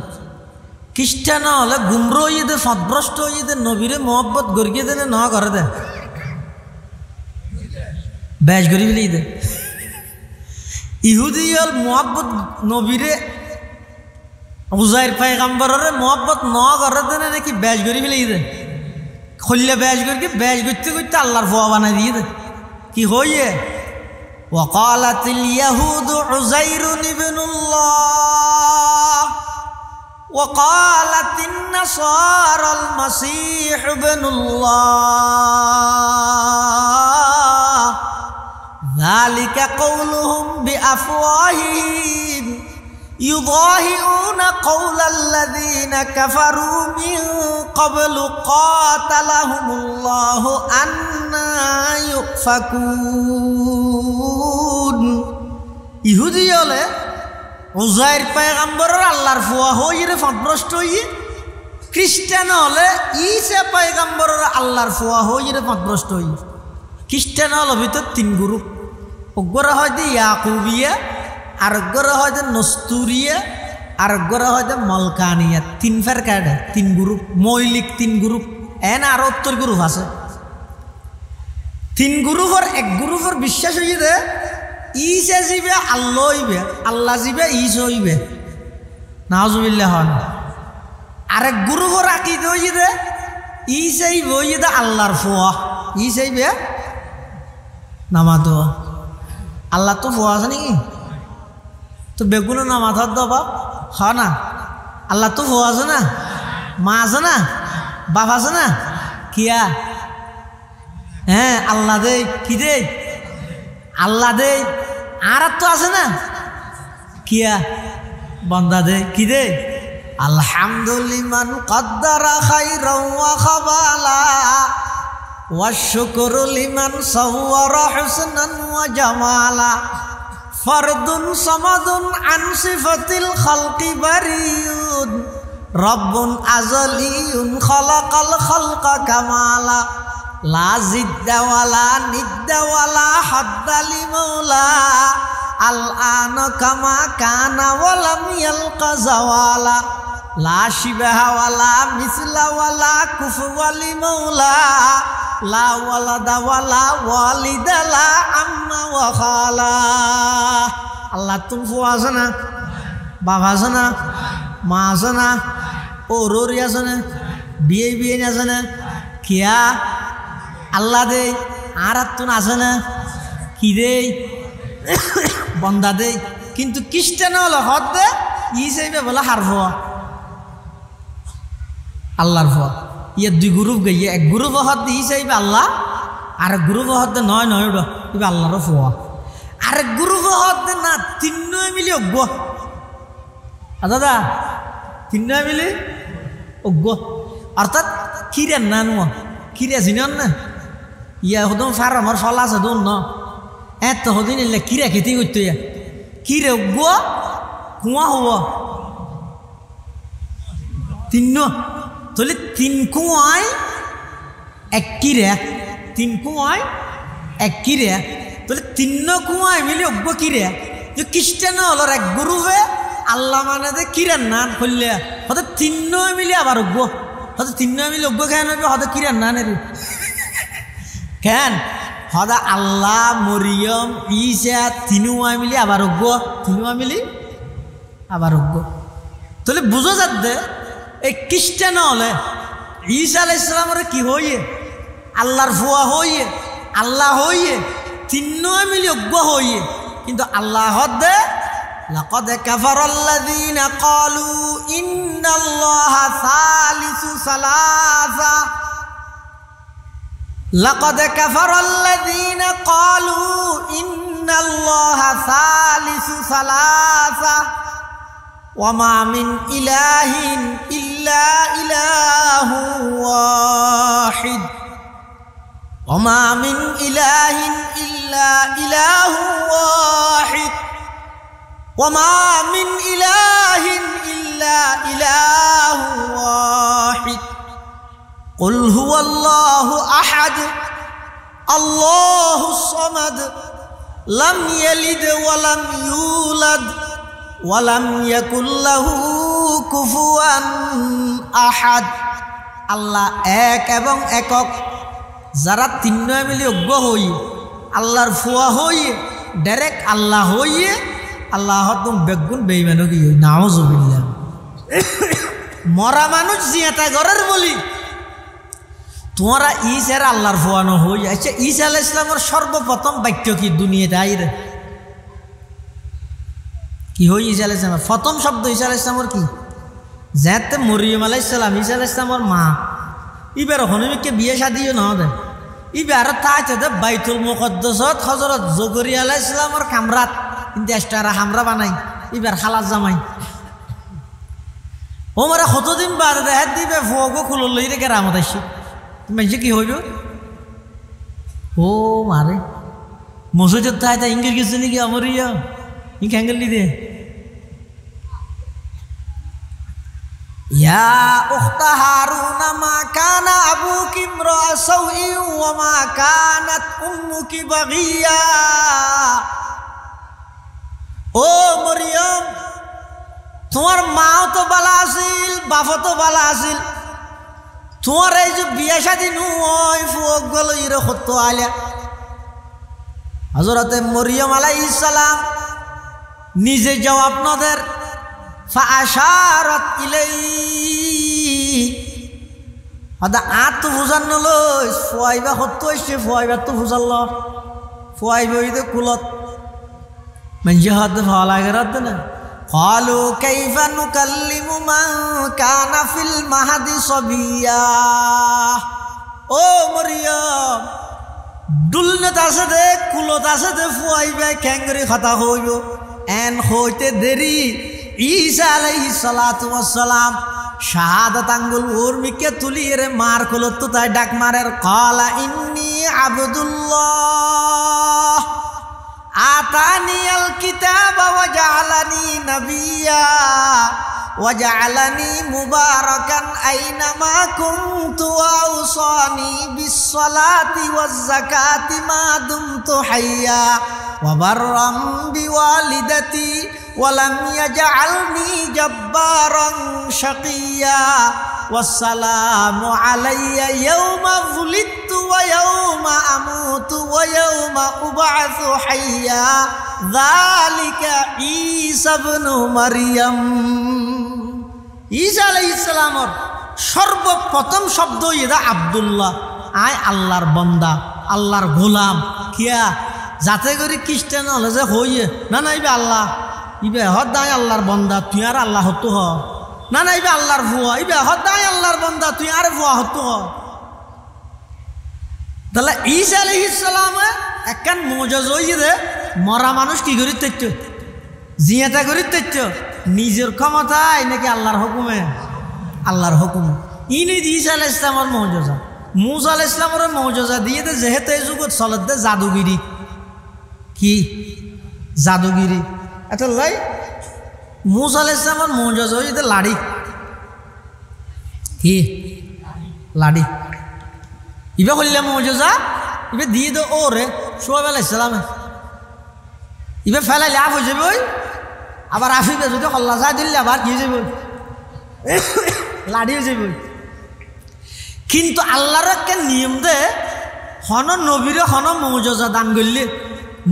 খ্রিস্টান হলে গুমরা হইয়ে দে সদভ্রষ্ট হইয়ে দে নবীরে মুহাব্বত গড়িয়ে দিলে ন করে দে ব্যাস গড়ি ফেলেই দে ইহুদি হল মুহাব্বত নবীরে উজাইর পয়গম্বরের মুহাব্বত ন করে দেনে নাকি ব্যাস গড়ি ফেলেই দে খল্লে ব্যাস গড়ি ব্যাস করতে করতে আল্লাহর ফুয়া বানাই দিয়ে দে কি হইয়ে ওয়াকালাতিল ইয়াহুদু উযাইরুন ইবনুল্লাহ ওয়াকালাতিন নাসারাল মাসীহ ইবনুল্লাহ যালিকা কওলুহুম বিআফওয়াহিহিম ইউযাহিউনা কওলাল্লাযীনা কাফারু মিন ক্বাবলু কাতালাহুমুল্লাহু আন্না ইউফাকুন ইহুদি হলে উজাইর পয়গম্বরের আল্লাহর ফুয়া হইরে ফদভ্রষ্ট হইয়ে খ্রিস্টান হলে ঈসা পয়গম্বরের আল্লাহর ফুয়া হইরে ফদভ্রষ্ট হইয়ে খ্রিস্টান হল ভিতর তিন গ্রুপ অগ্রা হয় যে ইয়াকুবিয়া আরেকগরা হয় যে নস্তুরিয়া আরেকগরা হয় যে মলকানিয়া তিন ফের কাটে তিন গ্রুপ মৌলিক তিন গ্রুপ এন আর উত্তর গ্রুপ আছে তিন গ্রুপের এক গ্রুপের বিশ্বাস হইয়ে দে ঈসা জিবে আল্লাহ হইবে আল্লাহ জিবে ঈসা হইবে নাউজুবিল্লাহ হন আরেক গ্রুপের আকীদা হইয়ে দে ঈসা হইয়ে দে আল্লাহর ফুয়া ঈসা হইবে নামাতো আল্লাহ তো ফুয়া আছে নাকি তো বেগুনো না মাথার দবা হ না আল্লাহ তো ফুয়া আছে না মা আছে না বাপ আছে না কিয়া হ্যাঁ আল্লাহ দে কি দে আল্লাহ দে আর তো আছে না কিয়া বন্দা দে কি দে আলহামদুলিমান কদ্দারা খাইরাও ওয়া খাবালা والشكر لمن صور حسنا وجمالا فرد صمد عن صفة الخلق بريء رب أزلي خلق الخلق كمالا لا زد ولا ند ولا حد لمولا الآن كما كان ولم يلق زوالا لا شبه ولا مثل ولا كفو لمولا لا ولد ولا والد لا عم وخالا আল্লাহ তুমি ফুয়া আছে না বাবা আছে না মা আছে না ওরি আছে না বিয়ে আছে না কিয়া আল্লাহ দে আর তুন আছে না কি দে বন্দা দে কিন্তু খ্রিস্টান হলো হদ দে ইসাইবে বলে হার ফুয়া আল্লাহর ফুয়া ইয়ে দুই গ্রুপ গিয়ে এক গ্রুপ হদ ইসাইবে আল্লাহ আর গ্রুপ হদ নয় নয় ইবে আল্লাহর ফুয়া আর গ্রুপ হদ না তিন মিলি অজ্ঞ দাদা তিন মিলি অজ্ঞ অর্থাৎ কিরে না নোয়া কিরে জিনান না ইয়া হদম ফার আমার ফলা আছে দোন ন এত হদিন এলে কিরে খেতে করতে কিরে অজ্ঞ কুয়া হব তিন তাহলে তিন কুয়ায় এক কিরে তিন কুয়ায় এক কিরে তাহলে তিন কুয়ায় মিলে অজ্ঞ কিরে যে খ্রিস্টান হলো এক গ্রুপে আল্লাহ মানে যে কিরান নান করলে হয়তো তিন্ন মিলি আবার অজ্ঞ হয়তো তিন্ন মিলি অজ্ঞ খেয়ে নেবে হয়তো কিরান নান এর কেন হদা আল্লাহ মরিয়ম ঈসা তিনুয়া মিলি আবার অজ্ঞ তিনুয়া মিলি আবার অজ্ঞ তাহলে বুঝো যাচ্ছে এই খ্রিস্টান হলে ঈসা আলাইহিস সালামের কি হইয়ে আল্লাহর ফুয়া হইয়ে আল্লাহ হইয়ে তিনুয়া মিলি অজ্ঞ হইয়ে কিন্তু আল্লাহ হদে লাকাদ কাফারাল্লাযীনা ক্বালু ইন্নাল্লাহা সালিসু সালাসা لقد كفر الذين قالوا إن الله ثالث ثلاثة وما من إله إلا إله واحد وما من إله إلا إله واحد وما من إله إلا إله واحد قل هو الله أحد الله الصمد لم يلد ولم يولد ولم يكن له كفوا أحد আল্লাহ এক এবং একক যারা তিনজন মিলে অজ্ঞ হই আল্লাহর ফুয়া হই ডাইরেক্ট আল্লাহ হইয়ে আল্লাহ তুম বেগুন বেঈমানও কি নাউজুবিল্লাহ মরা মানুষ জিয়াতা ঘরের বলি তোমরা ঈসার আল্লাহর ফুয়ানো হই আচ্ছা ঈসা আলাইহিস সালামের সর্বপ্রথম বাক্য কি দুনিয়াতে আইরে কি হই ঈসা আলাইহিস সালাম প্রথম শব্দ ঈসা আলাইহিস সালামের কি যাতে মরিয়ম আলাইহিস সালাম ঈসা আলাইহিস সালামের মা ইবার হনমিকে বিয়ে শাদিও না দে ইবার তাতে দে বাইতুল মুকদ্দাসত হযরত জকরিয়া আলাইহিস সালামের কামরাত কিন্তু এক্সট্রা হামরা বানাই ইবার খালাস জামাই ওমরা কতদিন বাদ দেখাত দিবে ফুয়াগো খুলল লইরে কেরামত আইছে মানে কি হইল ও মারে মসজিদ তাই তাই ইঙ্গির গেছে নাকি আমার ইয়া ই ক্যাঙ্গেল দে ইয়া উখতা হারুনা মা কানা আবুকি ইমরা সাউই ওয়া মা কানাত উম্মুকি বাগিয়া ও মরিয়ম তোমার মাও তো বালা আছিল বাপও তো বালা আছিল তোমার এই যে বিয়ে শাদী নয় ফুয়ক গেল ইরে সত্য আলিয়া হযরতে মরিয়ম আলাইহিস সালাম নিজে জবাব নদের ফাআশারাত ইলাই আদা আত তো বুঝান নলই ফুয়াইবা সত্য হইছে ফুয়াইবা তো বুঝাল ফুয়াইবা ইদে কুলত মানে হাত ভালো লাগে রাত না قالوا كيف نكلم من كان في المهد صبيا ও মরিয়ম দুলনত আছে দে কুলত আছে দে ফুয়াইবা ক্যাঙ্গরি কথা হইব এন হইতে দেরি ঈসা আলাইহিস সালাতু ওয়াস সালাম শাহাদাত আঙ্গুল উর্মিকে তুলিয়ে রে মার কুলত তো তাই ডাক মারের ক্বালা ইন্নী আবদুল্লাহ আতানিয়াল কিতাবা ওয়া জাআলানি নাবিয়্যা ওয়া জাআলানি মুবারাকান আইনামা কুনতু ওয়া আওসানি বিস-সালাতি ওয়াজ-যাকাতি মা দুমতু হাইয়্যা ওয়া বাররাম বিওয়ালিদাতি ওয়া লাম ইয়াজআলনি জাব্বারান শাকিয়্যা ওয়াসসালামু আলাইয়া ইয়াওমা যুলিদতু ওয়া ইয়াওমা আমুতু ওয়া ইয়াওমা উবআসু হাইয়্যা যালিকা ঈসা ইবনু মারইয়াম ঈসা আলাইহিস সালামের সর্বপ্রথম শব্দ ইদা আব্দুল্লাহ আয় আল্লাহর বান্দা আল্লাহর গোলাম কিয়া যাতে করে খ্রিস্টান হলে যে হইয়ে না না ইবে আল্লাহ ইবে হদায় আল্লাহর বান্দা তুই আর আল্লাহ হতো হ না না ইবে আল্লাহর ফুয়া ইবে হদায় আল্লাহর বান্দা তুই আর ফুয়া হতো হ তাহলে ঈসা আলাইহিস সালামে একখান মোজেজ হইয়ে দে মরা মানুষ কি করি তৈত্য জিয়াতা করি তৈত্য নিজের ক্ষমতায় নাকি আল্লাহর হুকুমে আল্লাহর হুকুমে ইনি ঈসা আলাইহিস সালামের মোজেজা মুসা আলাইহিস সালামের মোজেজা দিয়ে দে যেহেতু এই যুগত চলত দে জাদুগিরি কি জাদুগিরি এটা লাই মুসা আলাইহিস সালামের মোজেজা হইয়ে দে লাড়ি কি লাড়ি ইবে হইলে মোজেজা ইবে দিয়ে দে ওরে শুআয়ব আলাইহিস সালামে ইবে ফেলাইলে আফ হয়ে যাবে, আবার আফিবে যদি হল্লা চাই দিলে আবার কি যাব, লাড়ি হয়ে যাবে। কিন্তু আল্লাহর একটা নিয়ম দে, হন নবীরে হন মৌজজা দান করলে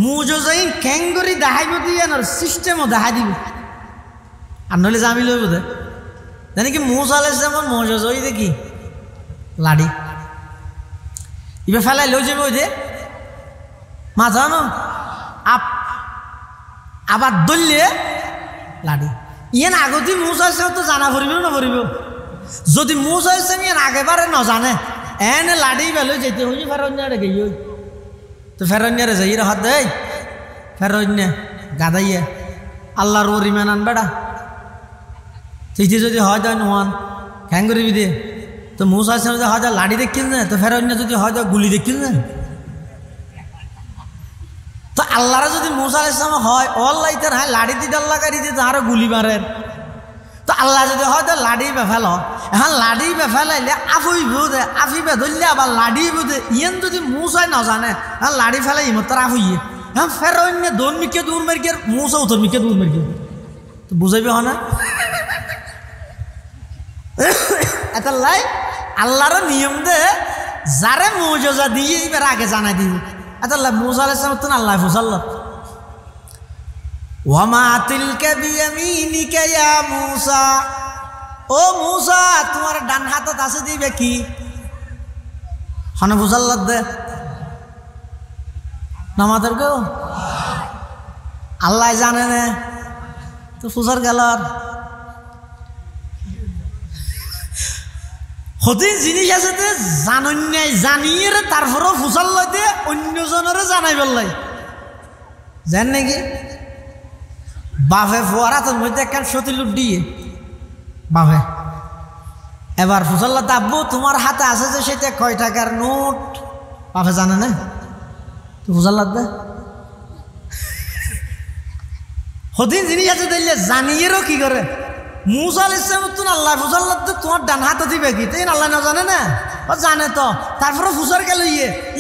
মৌজজাই ক্যাঙ্গরি দেখাইব দিয়ে না সিস্টেমও দেখাই দিব। আর নইলে জামি লইব দে জানি কি মৌজা আলাইছে আমার মৌজজাই দেখি লাড়ি ইবে ফেলাই লই যাবে ওই যে মাথা ন আবার দললে লাড়ি ইয়েন আগতি মৌজা আছে তো জানা ভরিব না ভরিব। যদি মৌজা আছে ইয়েন আগেবারে ন জানে এনে লাড়ি বেলো যেতে হই ফেরন্যারে গিয়ে তো ফেরন্যারে যাই হাত দেয় ফেরন্যা গাদাইয়া আল্লাহর ওরি মেনান বেড়া সেইটি যদি হয় যায় নোয়ান হ্যাং করিবি দে তো মৌসা যদি হয় যায় লাড়ি দেখিল না তো ফেরন্যা যদি হয় যায় গুলি দেখিল না। তো আল্লাহরা যদি মৌসা আলাইহিস হয় অল্লাহ ইতার হ্যাঁ লাড়ি দিতে আল্লাহ গাড়ি দিতে আরো গুলি মারেন। তো আল্লাহ যদি হয়তো লাড়ি বেফেল এখন লাড়ি বেফেলাইলে আফইব দে আফিবে ধরলে আবার লাড়ি দে ইয়েন যদি মৌসাই না জানে হ্যাঁ লাড়ি ফেলাই ইমতার আফইয়ে হ্যাঁ ফেরন্য দৌড় মিকে দূর মারিকে মৌসা উত্তর মিকে দূর মারিকে তো বুঝাইবে হয় না এটা লাই আল্লাহর নিয়ম দে যারে মৌজা দিয়ে এবার আগে জানাই দিবে। এটা মৌসা আলাইহিস সালাম তো আল্লাহ ফুসাল্লাহ ওয়ামা তিলকা বিয়ামিনিকা ইয়া মূসা, ও মূসা তোমার ডান হাতত আছে দিবে কি হন ফুসাল্লাহ দে নামাদের গো আল্লাহ জানে না তো ফুসার গেল হতে জিনিস আছে যে জানন্যায় জানিয়ে তারপরও ফুসাল্লাহ দে অন্যজনেরও জানাই বললাই জান নাকি বাপে ফোয়ারা তোর মধ্যে একটা সতী লুট দিয়ে বাপে এবার ফুসাল্লা দাব্বু তোমার হাতে আছে যে সেটা কয় টাকার নোট বাপে জানে না তো ফুসাল্লা দে হদিন জিনিস আছে দিলে জানিয়েরও কি করে মূসা আলাইহিস সালাম তো আল্লাহ ফুসাল্লা তোমার ডান হাতে দিবে কি তাই আল্লাহ না জানে না ও জানে তো তারপরে ফুসার গেল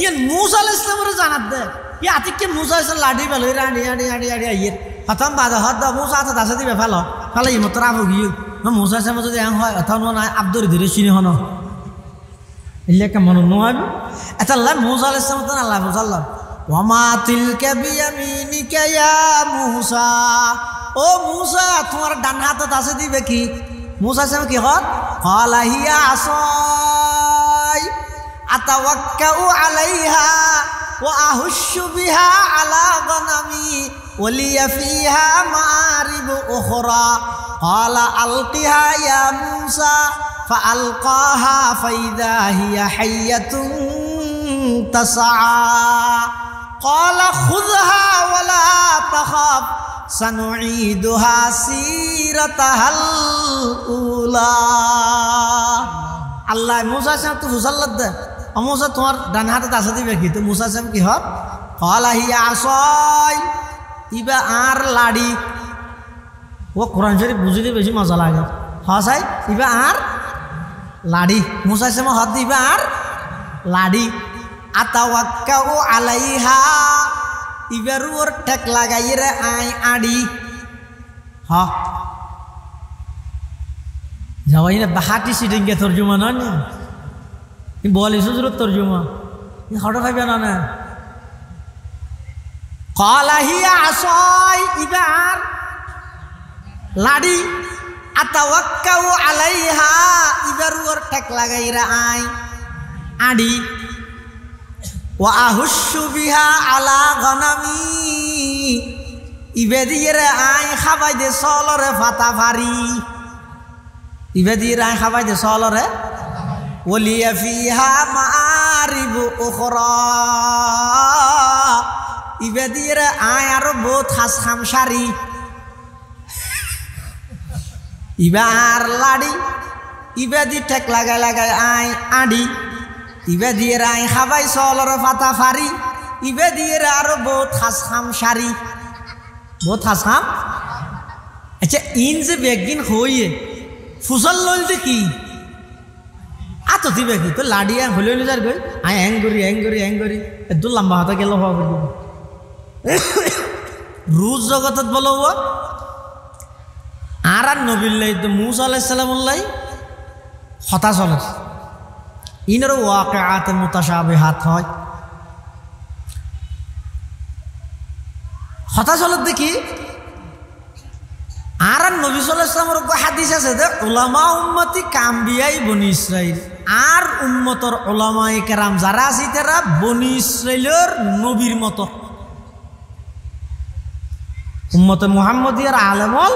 ইয়ে মূসা আলাইহিস সালামের জানাত দে ইয়ে আতিককে মূসা আলাইহিস সালাম লাডি বেল আড়ি আড়ি আড়ি আড়ি আইয়ে হতাম বাদা হদ মূসা হাতে দাসে দিবে ফেলো ফেলো ইমতরা আবু গিয়ে মূসা আলাইহিস সালাম যদি এম হয় অথবা না আব্দুর ধরে চিনি হন ইল্লে কেমন নয় এটা আল্লাহ মূসা আলাইহিস সালাম তো আল্লাহ ফুসাল্লাহ ওয়ামা তিলকা বিয়ামিনিকা ইয়া মূসা, ও মূসা তোমার ডান হাতত আছে দিবে কি মূসা আলাইহিস সালাম কি হত ক্বালা হিয়া আসাই আতাওয়াক্কাউ আলাইহা ওয়া আহুশু বিহা আলা গনামি ওয়ালিয়া ফিহা মারিব উখরা ক্বালা আলকিহা ইয়া মূসা ফাআলকাহা ফাইদা হিয়া হাইয়াতুন তাসআ ক্বালা খুযহা ওয়ালা তাখাফ সানুঈদুহা সিরাতাহাল উলা। আল্লাহ মূসা আলাইহিস সালাম তো ফুসাল্লাহ দে মূসা তোমার ডান হাতে আছে দিবে কি তো মূসা আলাইহিস সালাম কি হত ক্বালা হিয়া আসাই ইবা আর লাড়ি ও কোরআন শরীফ বুঝিলে বেশি মজা লাগে হাসাই ইবা আর লাড়ি মূসা আলাইহিস সালাম হত ইবা আর লাড়ি আতাওয়াক্কাউ আলাইহা ইবার ওর ঠেক লাগাই রে আই আড়ি হ যাওয়াই না বাহাটি সিটিংকে তর্জমা না বলি সুজরত তর্জমা হঠাৎ ভাববে না না ক্বালা হিয়া আসাই ইবার লাড়ি আতাওয়াক্কাউ আলাইহা ইবার ওর ঠেক লাগাই রে আই আড়ি ওয়া আহুশু বিহা আলা গনামি ইবে দিয়ে রে আই খাবাই দে সলরে ফাতা ফারি ইবে দিয়ে রে আই খাবাই দে সলরে ওলিয়া ফিহা মারিব উখরা ইবে দিয়ে রে আই আরো বহুত হাস খামসারি ইবে আর লাড়ি ইবে দি ঠেক লাগাই লাগাই আই আড়ি ইবে দিয়ে আই খাবাই সলর ফাতা ফারি ইবে দিয়ে আরো বহুত হাস খাম সারি বহুত হাস খাম। আচ্ছা ইন যে বেগিন হইয়ে ফুসল লইল কি আতো দিবে কি তো লাড়িয়া হলে হলে যার গই আই হ্যাং করি একদম লম্বা হাতে গেল হওয়া করি রুজ জগতত বলো আর নবীল্লাই তো মুসা আলাইহিস সালামুল্লাহ হতা চলে ইনারও ওয়াকিআতে মুতাশাবিহাত হয় হতা চলে দেখি আর নবী সাল্লাল্লাহু আলাইহি ওয়াসাল্লামের হাদিস আছে যে উলামা উম্মতি কাম্বিয়াই বনি ইসরাইল আর উম্মতর উলামায়ে কেরাম যারা আছে তারা বনি ইসরাইলের নবীর মতো উম্মতে মুহাম্মদিয়ার আলেমল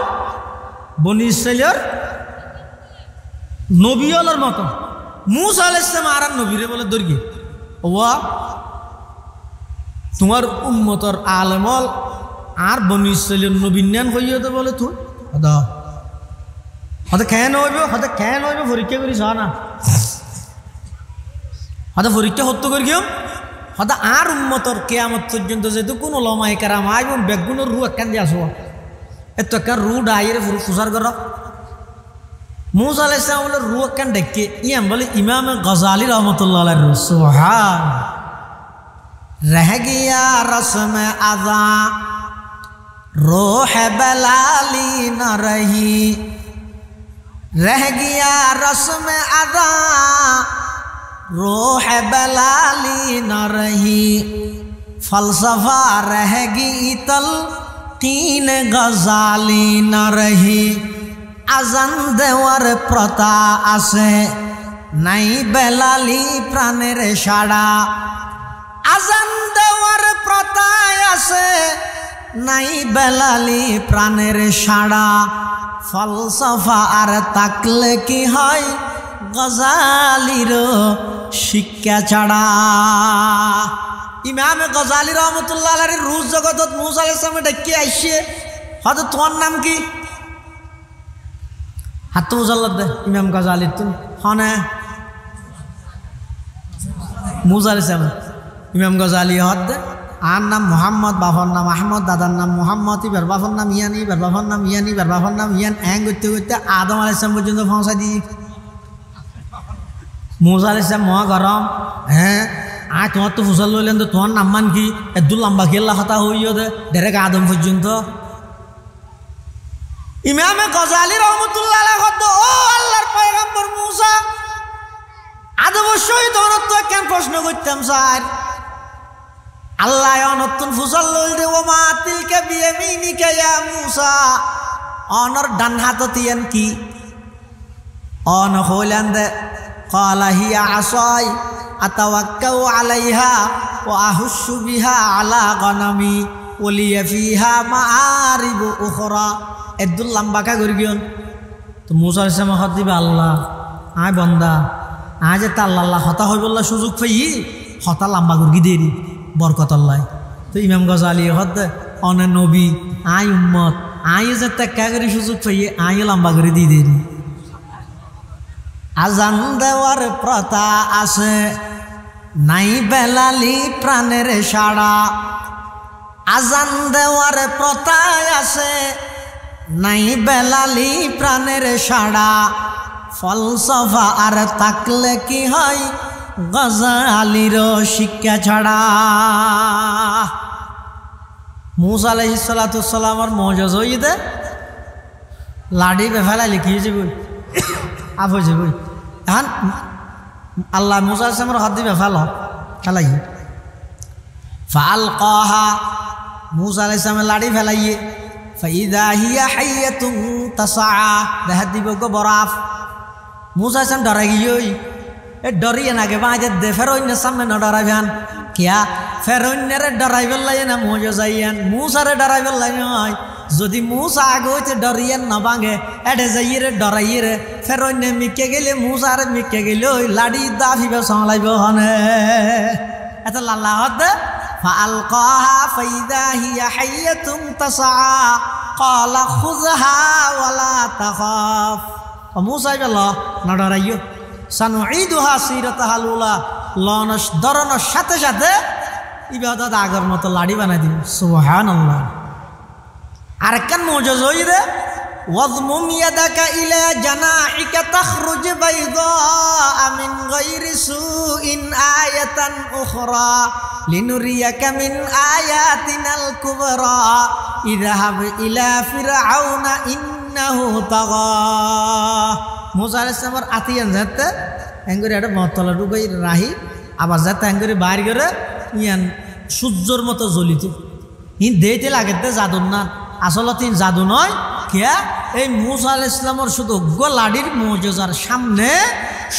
বনি ইসরাইলের নবীওয়ালার মতো মুসা আলাইহিস সালাম আর নবীরে বলে দর্গি ওয়া তোমার উম্মতর আলেমল আর বনি ইসরাইলের নবীর নাম কইও তো বলে তুই হদা হদা কেন হইবে পরীক্ষা করিস না হদা পরীক্ষা হত্যা করি কেউ হদা আর উম্মতর কেয়ামত পর্যন্ত যেহেতু কোন ওলামায়ে কেরাম আইব বেগুনের রু একখান দিয়ে আসো এত একটা রু ডাইরে ফুসার কর মুসা আলাইহিস সালাম বলে রু একখান ডেকে ইয়াম বলে ইমাম গজালি রহমতুল্লাহ আলাইহি রু সুবহান রহ গিয়া রসম আযা रोह बलाली न रही रह गया रस्म अदा रोह बलाली न रही फलसफा रह गई तलकीन गजाली न रही अजन देवर प्रता आसे नई बेलाली प्राणेर साड़ा अजन देवर प्रता आसे নাই বেলালি প্রাণের সাড়া ফলসফা আর তাকলে কি হয় গজালির শিক্ষা ছাড়া ইমাম গজালি রহমতুল্লাহ আলাইহির রুজ জগতত মুসা আলাইহিস সালাম ডাকি আইছে হয়তো তোমার নাম কি হাত মুজাল্লাদ দে ইমাম গজালি তুমি হনে মুসা আলাইহিস সালাম ইমাম গজালি হদ দে আর নাম মোহাম্মদ বাবার নাম আহমদ দাদার নাম মোহাম্মদ ইবার বাবার নাম ইয়ানি ইবার বাবার নাম ইয়ানি ইবার বাবার নাম ইয়ান এং করতে করতে আদম আলাইহিস সালাম পর্যন্ত পৌঁছাই দিই মুসা আলাইহিস সালাম মহা গরম হ্যাঁ আর তোমার তো ফুসল লইলেন তো তোমার নাম মান কি এদুল লম্বা খেলা হতা হইও দে ডাইরেক্ট আদম পর্যন্ত ইমামে গজালি রহমতুল্লাহ আলাইহি কত ও আল্লাহর পয়গম্বর মুসা আদম সহিত অনত্ব কেন প্রশ্ন করতাম স্যার আল্লাহ অনতুন ফুসল লইল দে ও মা তিলকা বিয়ামিনিকা ইয়া মুসা অনর ডান হাতত ইয়ান কি অন হইলেন দে ক্বালা হিয়া আসাই আতাওয়াক্কাউ আলাইহা ওয়া আহুশু বিহা আলা গনামি ওলিয়া ফিহা মাআরিবু উখরা এদুল লম্বা কা করি গিয়ন তো মুসা আলাইহিস সালাম হাত দিবে আল্লাহ আয় বান্দা আজ তা আল্লাহ হতা হইবল্লা সুযোগ পাই হতা লম্বা করি দেরি বরকত আল্লাহ তো ইমাম গজালি হদ অনে নবী আই উম্মত আই যে টেক্কা করে সুযোগ পাইয়ে আই লম্বা করে দিয়ে দেরি আজান দেওয়ার প্রথা আছে নাই বেলালি প্রাণের সাড়া আজান দেওয়ার প্রথা আছে নাই বেলালি প্রাণের সাড়া ফলসফা আর তাকলে কি হয় গজালির শিক্ষা ছাড়া মুসা আলাইহিস সালাতু ওয়াস সালামের মওজেজ হইতে লাড়ি বেফালা লিখিয়ে যাব আপ হয়ে যাব এখন আল্লাহ মুসা আলাইহিস সালামের হাত দিয়ে বেফাল খেলাই ফালকাহা মুসা আলাইহিস সালামের লাড়ি ফেলাইয়ে ফাইদা হিয়া হাইয়াতুন তাসআ দেহ দিব গো বরাফ মুসা আলাইহিস সালাম ডরাই গিয়ে डरिए ना के बाजे दे फेरोइन सामने न डराइयान क्या फेरोइन रे डराइबल लाइन ना मोजो जाइयान मूसा रे डराइबल लाइन যদি मूसा आगे होते डरिए न बांगे एडे जाइए रे डराइए रे फेरोइन ने मिके गेले मूसा रे मिके गेले लाडी दाफिबे संलाइबो हने एत लाला हद फालकाहा फाइदा हिया हाय्यातुन तसआ قال خذها ولا تخاف मूसा बेला न डराइयो সানুঈদুহা সিরাতাহাল উলা লনস দরনের সাথে সাথে ইবাদত আগের মতো লাড়ি বানাই দিল সুবহানাল্লাহ আরেকখান মুজিজা হইরে ওয়াজমুম ইয়াদাকা ইলা জানাহিকা তাখরুজ বাইদা মিন গায়রি সুইন আয়াতান উখরা লিনুরিয়াকা মিন আয়াতিনাল কুবরা ইযহাব ইলা ফিরআউনা ইন্নাহু তাগা। মুসা আলাইহিস সালামের আতিয়ান যাতে এঙ্গরে একটা মতলা ডুবাই রাহি আবার যাতে এঙ্গরে বাইর করে ইয়ান সূর্যর মতো জ্বলিত ই দেইতে লাগেতে জাদু না আসলে জাদু নয় কিয়া এই মুসা আলাইহিস সালামের শুধু গোলাডির মুজিজার সামনে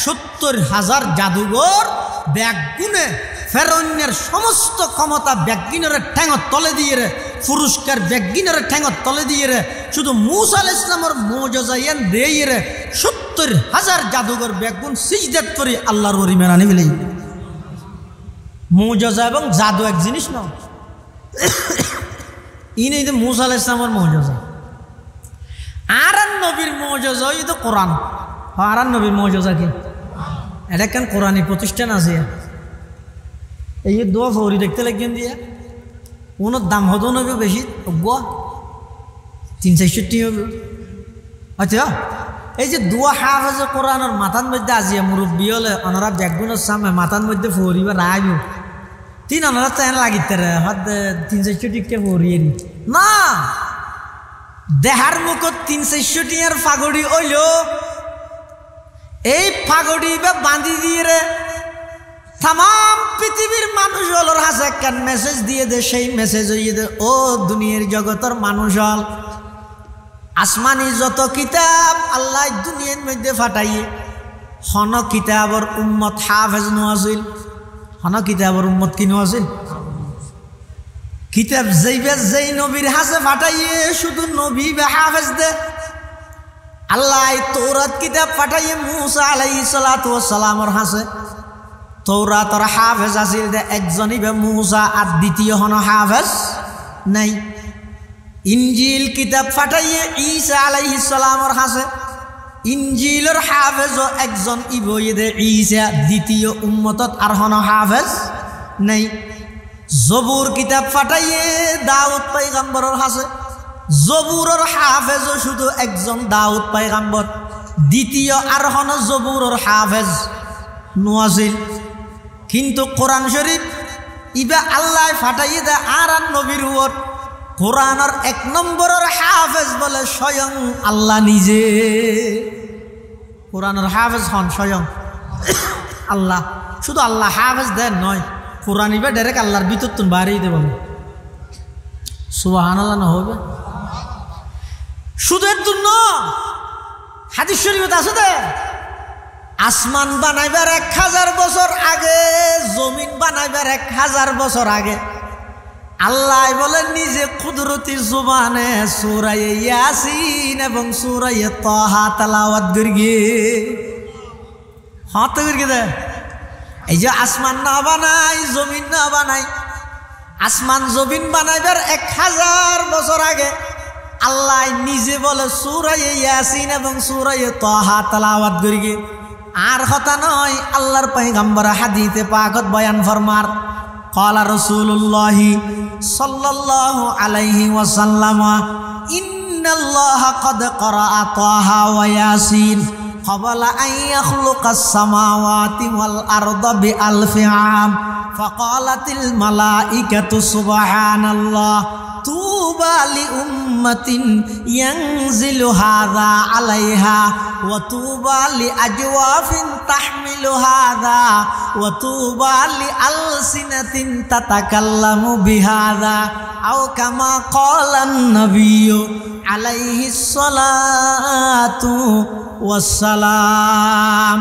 ৭০,০০০ জাদুঘর ব্যাগুনে ফেরাউনের সমস্ত ক্ষমতা ব্যাগিনের ঠ্যাঙত তলে দিয়ে রে পুরস্কার ব্যাগিনের ঠ্যাঙত তলে দিয়ে রে শুধু মুসা আলাইহিস সালামের মুজিজা ইয়ান দেই রে ৭০,০০০ জাদুঘর ব্যাগুন সিজদাত করি আল্লাহর ওলি মেরানি মিলে মুজিজা এবং জাদু এক জিনিস না ইনি তো মুসা আলাইহিস সালামের মুজিজা আর নবীর মুজিজা এই তো কোরআন আর নবীর মুজিজা কি এটা কেন কোরআনী প্রতিষ্ঠান আছে এই দোয়া ফৌরি দেখতে লাগেন দিয়া ওনার দাম হতো নবে বেশি গোয়া ৩৬৭ হবে আচ্ছা এই যে দোয়া হাফেজ কোরআনের মাথার মধ্যে আজিয়া মুরব্বী হলে ওনারা ব্যাগুনের সামনে মাথার মধ্যে ফৌরিবা রাখব তিন ওনারা তো এনে লাগিতে রে হদ ৩৬৭ ফৌরিয়ে না দেহার মুখত ৩৬৭ ফাগড়ি হইল এই ফাগড়ি বা বাঁধি দিয়ে রে তাম পৃথিবীর মানুষ হলোর হাসে একটা মেসেজ দিয়ে দে সেই মেসেজ হইয়ে দে ও দুনিয়ার জগতের মানুষ হল আসমানি যত কিতাব আল্লাহ দুনিয়ার মধ্যে ফাটাইয়ে হন কিতাবর উম্মত হাফেজ নোয়াছিল হন কিতাবর উম্মত কি নোয়াছিল কিতাব যেই নবীর হাসে ফাটাইয়ে শুধু নবী বা হাফেজ দে আল্লাহ তৌরাত কিতাব পাঠাইয়ে মুসা আলাইহিস সালাতু ওয়াস সালামের হাসে তৌরাতের হাফেজ আছিল দে একজনই বে মুসা আর দ্বিতীয় হন হাফেজ নাই ইনজিল কিতাব পাঠাইয়ে ঈসা আলাইহিস সালামের হাসে ইনজিলের হাফেজও একজন ইবই দে ঈসা দ্বিতীয় উম্মতত আর হন হাফেজ নাই জবুর কিতাব পাঠাইয়ে দাউদ পয়গম্বরের হাসে জবুরের হাফেজও শুধু একজন দাউদ পয়গম্বর দ্বিতীয় আর হন জবুরের হাফেজ নোয়াছিল কিন্তু কোরআন শরীফ ইবা আল্লাহ ফাটাইয়ে দে আর নবীর উপর কোরআনের ১ নম্বরের হাফেজ বলে স্বয়ং আল্লাহ নিজে কোরআনের হাফেজ হন স্বয়ং আল্লাহ শুধু আল্লাহ হাফেজ দেন নয় কোরআন ইবা ডাইরেক্ট আল্লাহর ভিতর তুন বাড়িয়ে দেব সুবহানাল্লাহ না হবে শুধু এর জন্য হাদিস শরীফে আছে দে আসমান বানাইবার ১০০০ বছর আগে জমিন বানাইবার ১০০০ বছর আগে আল্লাহ বলে নিজে কুদরতি জুবানে সূরা ইয়াসিন এবং সূরা তাহা তেলাওয়াত করিয়ে হাতে করিয়ে দে এই যে আসমান না বানাই জমিন না বানাই আসমান জমিন বানাইবার ১০০০ বছর আগে আল্লাহ নিজে বলে সূরা ইয়াসিন এবং সূরা তাহা তেলাওয়াত করিয়ে আর কথা নয় আল্লাহর পয়গম্বর হাদিসে পাকত বয়ান ফরমার قال رسول الله صلى الله عليه وسلم إن الله قد قرأ طه وياسين قبل أن يخلق السماوات والأرض ب1000 عام فقالت الملائكة سبحان الله طوبى لأمة ينزل هذا عليها وطوبى لأجواف تحمل هذا وطوبى لألسنة تتكلم بهذا أو كما قال النبي عليه الصلاة والسلام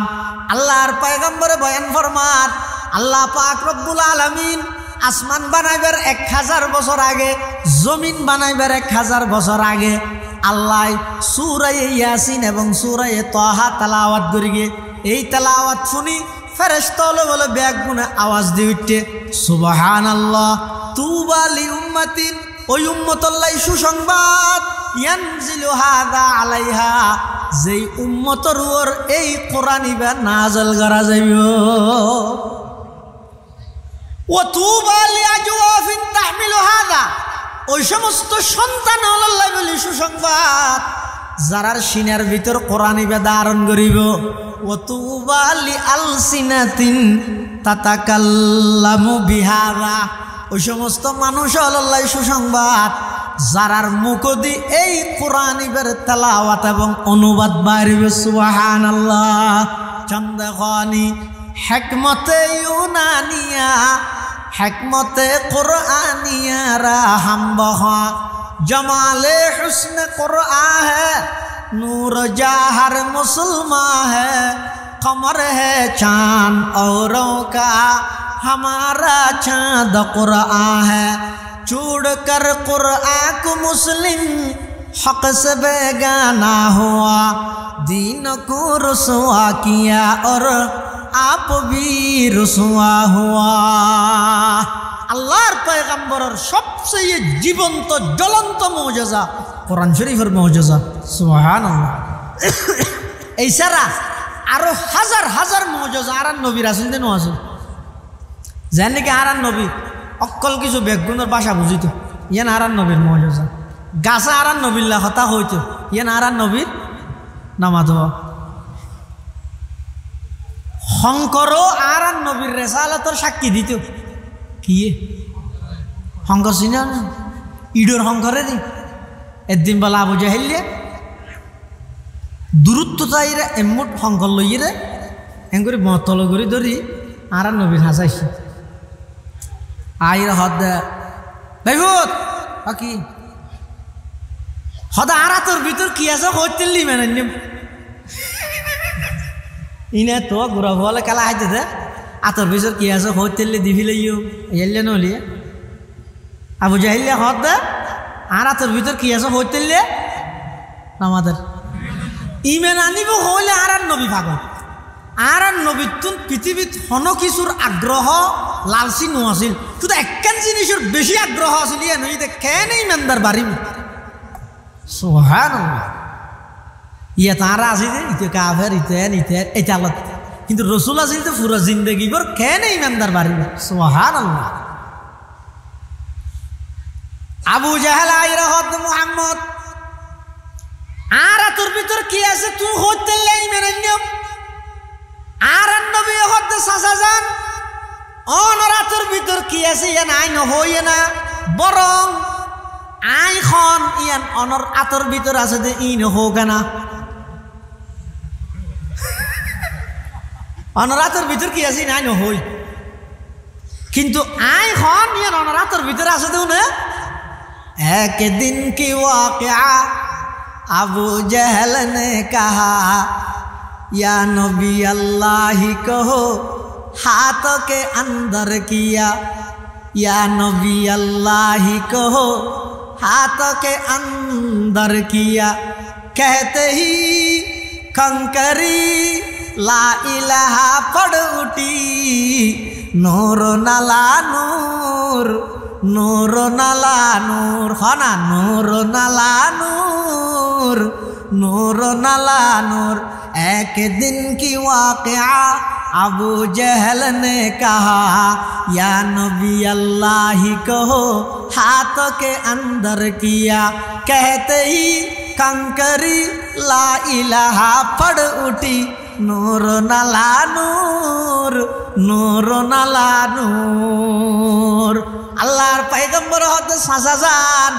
আল্লাহর পয়গম্বর বয়ান ফরমান আল্লাহ পাক রব্বুল আলামিন আসমান বানাইবার ১০০০ বছর আগে জমিন বানাইবার ১০০০ বছর আগে আল্লাহ সূরা ইয়াসিন এবং সূরা তাহা তেলাওয়াত করিয়ে এই তেলাওয়াত শুনি ফেরেশতা বলে ব্যাগ গুনে আওয়াজ দিয়ে উঠতে সুবহানাল্লাহ তুবা লি উম্মাতিন ওই উম্মতল্লাই সুসংবাদ ইয়ানজিলু হাযা আলাইহা যেই উম্মতর উপর এই কোরআন ইবা নাযিল করা যাইব ও তুবা লি আজওয়াফিন তাহমিলু হাযা ওই সমস্ত সন্তান আল্লাহ বলি সুসংবাদ যারার সিনার ভিতর কোরআন ধারণ করিব ওয়াতুবা লিআলসিনাতিন তাতাকাল্লামু বিহারা ওই সমস্ত মানুষ আল্লাহ সুসংবাদ যারার মুখ দিয়ে এই কোরআনের তেলাওয়াত এবং অনুবাদ বাইরে সুবহানাল্লাহ চন্দেখানি হিকমতে ইউনানিয়া হিকমতে কুরআনিয়া রাহমবহা जमाले हुस्न कुरआन है नूर जाहर मुसलमान है कमर है चांद औरों का हमारा चांद कुरआन है छोड़ कर कुरआन को मुस्लिम हक से बेगाना हुआ दीन को रुसवा किया और आप भी रुसवा हुआ আল্লাহর পয়গম্বরের সবচেয়ে জীবন্ত জ্বলন্ত মুজিজা কোরআন শরীফের মুজিজা সুবহানাল্লাহ এই ছাড়া আরো হাজার হাজার মুজিজা আর নবীর আছেন দেন আছে জানেন কি আর নবী অকল কিছু বেগুনের ভাষা বুঝিত ইয়ান আর নবীর মুজিজা গাছা আর নবীর কথা হইতো ইয়ান আর নবীর নামাজ শঙ্করও আর নবীর রেসালাতের সাক্ষী দিত কি শঙ্কর চিনা না ইডোর শঙ্করে দি একদিন বলা আবু জাহেলিয়ে দূরত্ব চাইরে এমুট শঙ্কর লইরে এম করে মতল করে ধরি আর নবীর হাসাইছে আইর হদ ভাইভূত কি হদ আর তোর ভিতর কি আছে হইতেলি মানে ইনে তো ঘুরা বলে খেলা হাইতে দে আতর ভিতর কি আছে হইতেলি দিবিলে ইউ এলে নলিয়ে আবু জাহিলে হদ দে আর আতর ভিতর কি আছে হইতেলে আমাদের ইমেন আনিব হইলে আর নবী পাগল আর নবী তুন পৃথিবীত হন কিছুর আগ্রহ লালসি নোয়াছিল শুধু একখান জিনিসের বেশি আগ্রহ আছিল ইয়ে নই কেন ইমানদার বাড়িব সুবহানাল্লাহ ইয়ে তারা আছে যে ইতে কাফের ইতে এটা আল্লাহ কিন্তু রসুল আছিল তো পুরো জিন্দগি ভর কেন ইমানদার বাড়িব সুবহানাল্লাহ আবু জাহেল আইরা হদ মুহাম্মদ আর তোর ভিতর কি আছে তুই হইতে ইমান নিয়ম আর নবী হদ সাসা জান অনরা তোর ভিতর কি আছে ইয়া নাই নহইয়ে না বরং আই খন ইয়ান অনর আতর ভিতর আছে যে ই নহোগা না অনরাতর ভিতর কি আছে নাই নহই কিন্তু আই খন ইয়ান অনরাতর ভিতর আছে দেও না একদিন কি ওয়াকিয়া আবু জহল ने कहा या नबी अल्लाह कहो हाथों के अंदर किया या नबी अल्लाह कहो हाथों के अंदर किया कहते ही कंकरी ला इलाहा पड़ उठी नूर नला नूर नूर नला नूर खाना नूर नला नूर नूर नला नूर एक दिन की वाक़या अबू जहल ने कहा या नबी अल्लाह कहो हाथों के अंदर किया कहते ही कंकरी ला इलाहा पड़ उठी नूर नला नूर नूर नला नूर আল্লাহর পয়গম্বর হতে সাজা যান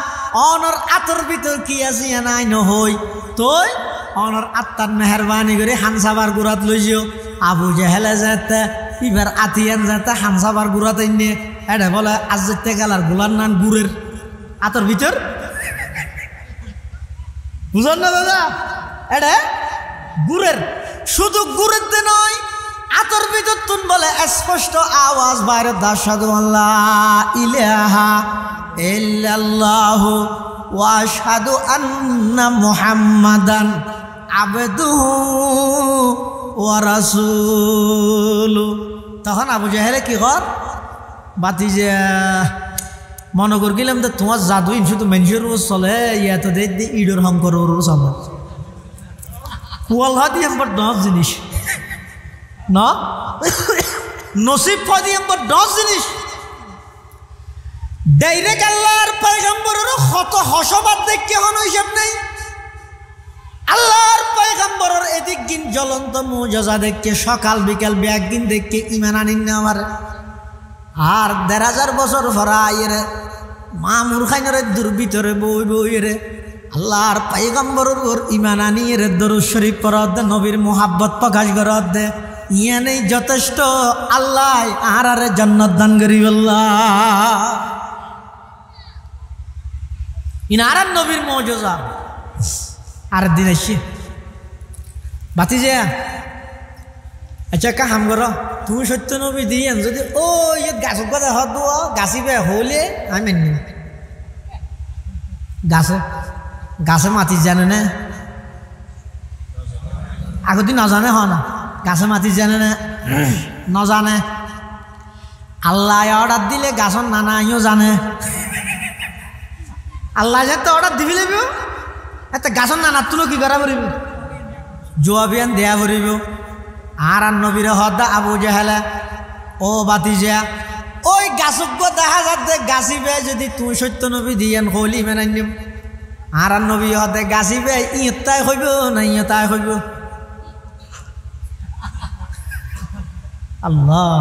অনর আতর ভিতর কি আছে নাই নহই তুই অনর আত্মার মেহরবানি করে হানসাবার গুরাত লইছিও আবু জেহেলে যেতে ইবার আতিয়ান যেতে হানসাবার গুরাত এনে এটা বলে আজ যেতে গেলার গুলার নান গুড়ের আতর ভিতর বুঝলেন না দাদা এটা গুড়ের শুধু গুড়ের নয় আতর ভিতর তুন বলে স্পষ্ট আওয়াজ বাইরে দাশাদু আল্লাহ ইলাহা ইল্লাল্লাহু ওয়া আশহাদু আন্না মুহাম্মাদান আবদুহু ওয়া রাসূলু তখন আবু জাহেলে কি কর বাতি যে মনে কর গেলাম তো তোমার জাদু শুধু মানুষের চলে ইয়া তো দেখ ইডোর হংকর চলে কুয়াল্লা দিয়ে আমার 10 জিনিস না নসিব ফাদি নম্বর 10 জিনিস ডাইরেক্ট আল্লাহর পয়গম্বরের কত হসবাদ দেখতে হন হিসাব নাই দিন জ্বলন্ত মুজিজা দেখে সকাল বিকাল একদিন দেখে ঈমান আনিন না আমার আর ১৫০০ বছর ভরাইয়ের মা মূর্খাইনরে দুর্বিতরে বই বইরে আল্লাহর পয়গম্বরের উপর ঈমান আনিয়ে দরুদ শরীফ পড়ত দে নবীর মোহাব্বত প্রকাশ করত দে ইয়ানেই যথেষ্ট আল্লাহ আর জান্নাত দান করি আল্লাহ ইনারার নবীর মুজিজা আর দিন আসছে বাতি যে আচ্ছা কা হাম করো তুমি সত্য নবী দিয়েন যদি ও গাছ কথা হত গাছিবে হলে আমি মেনি গাছে গাছে মাতি জানে না আগতে নজানে হ না গাছে মাতি জানে না নজানে আল্লাহ অর্ডার দিলে গাছর নানা আইও জানে আল্লাহ যাতে অর্ডার দিবি লাগবে একটা গাছর নানা তুলো কি করা পড়িব জোয়াবিয়ান দেয়া পড়িব আর নবীর হদা আবু জাহেলা ও বাতিজা ওই গাছক দেখা যাতে গাছিবে যদি তুই সত্য নবী দিয়েন হলি মেনাই নিম আর নবী হদে গাছিবে ইয়তাই হইব না ইয়তাই হইব আল্লাহ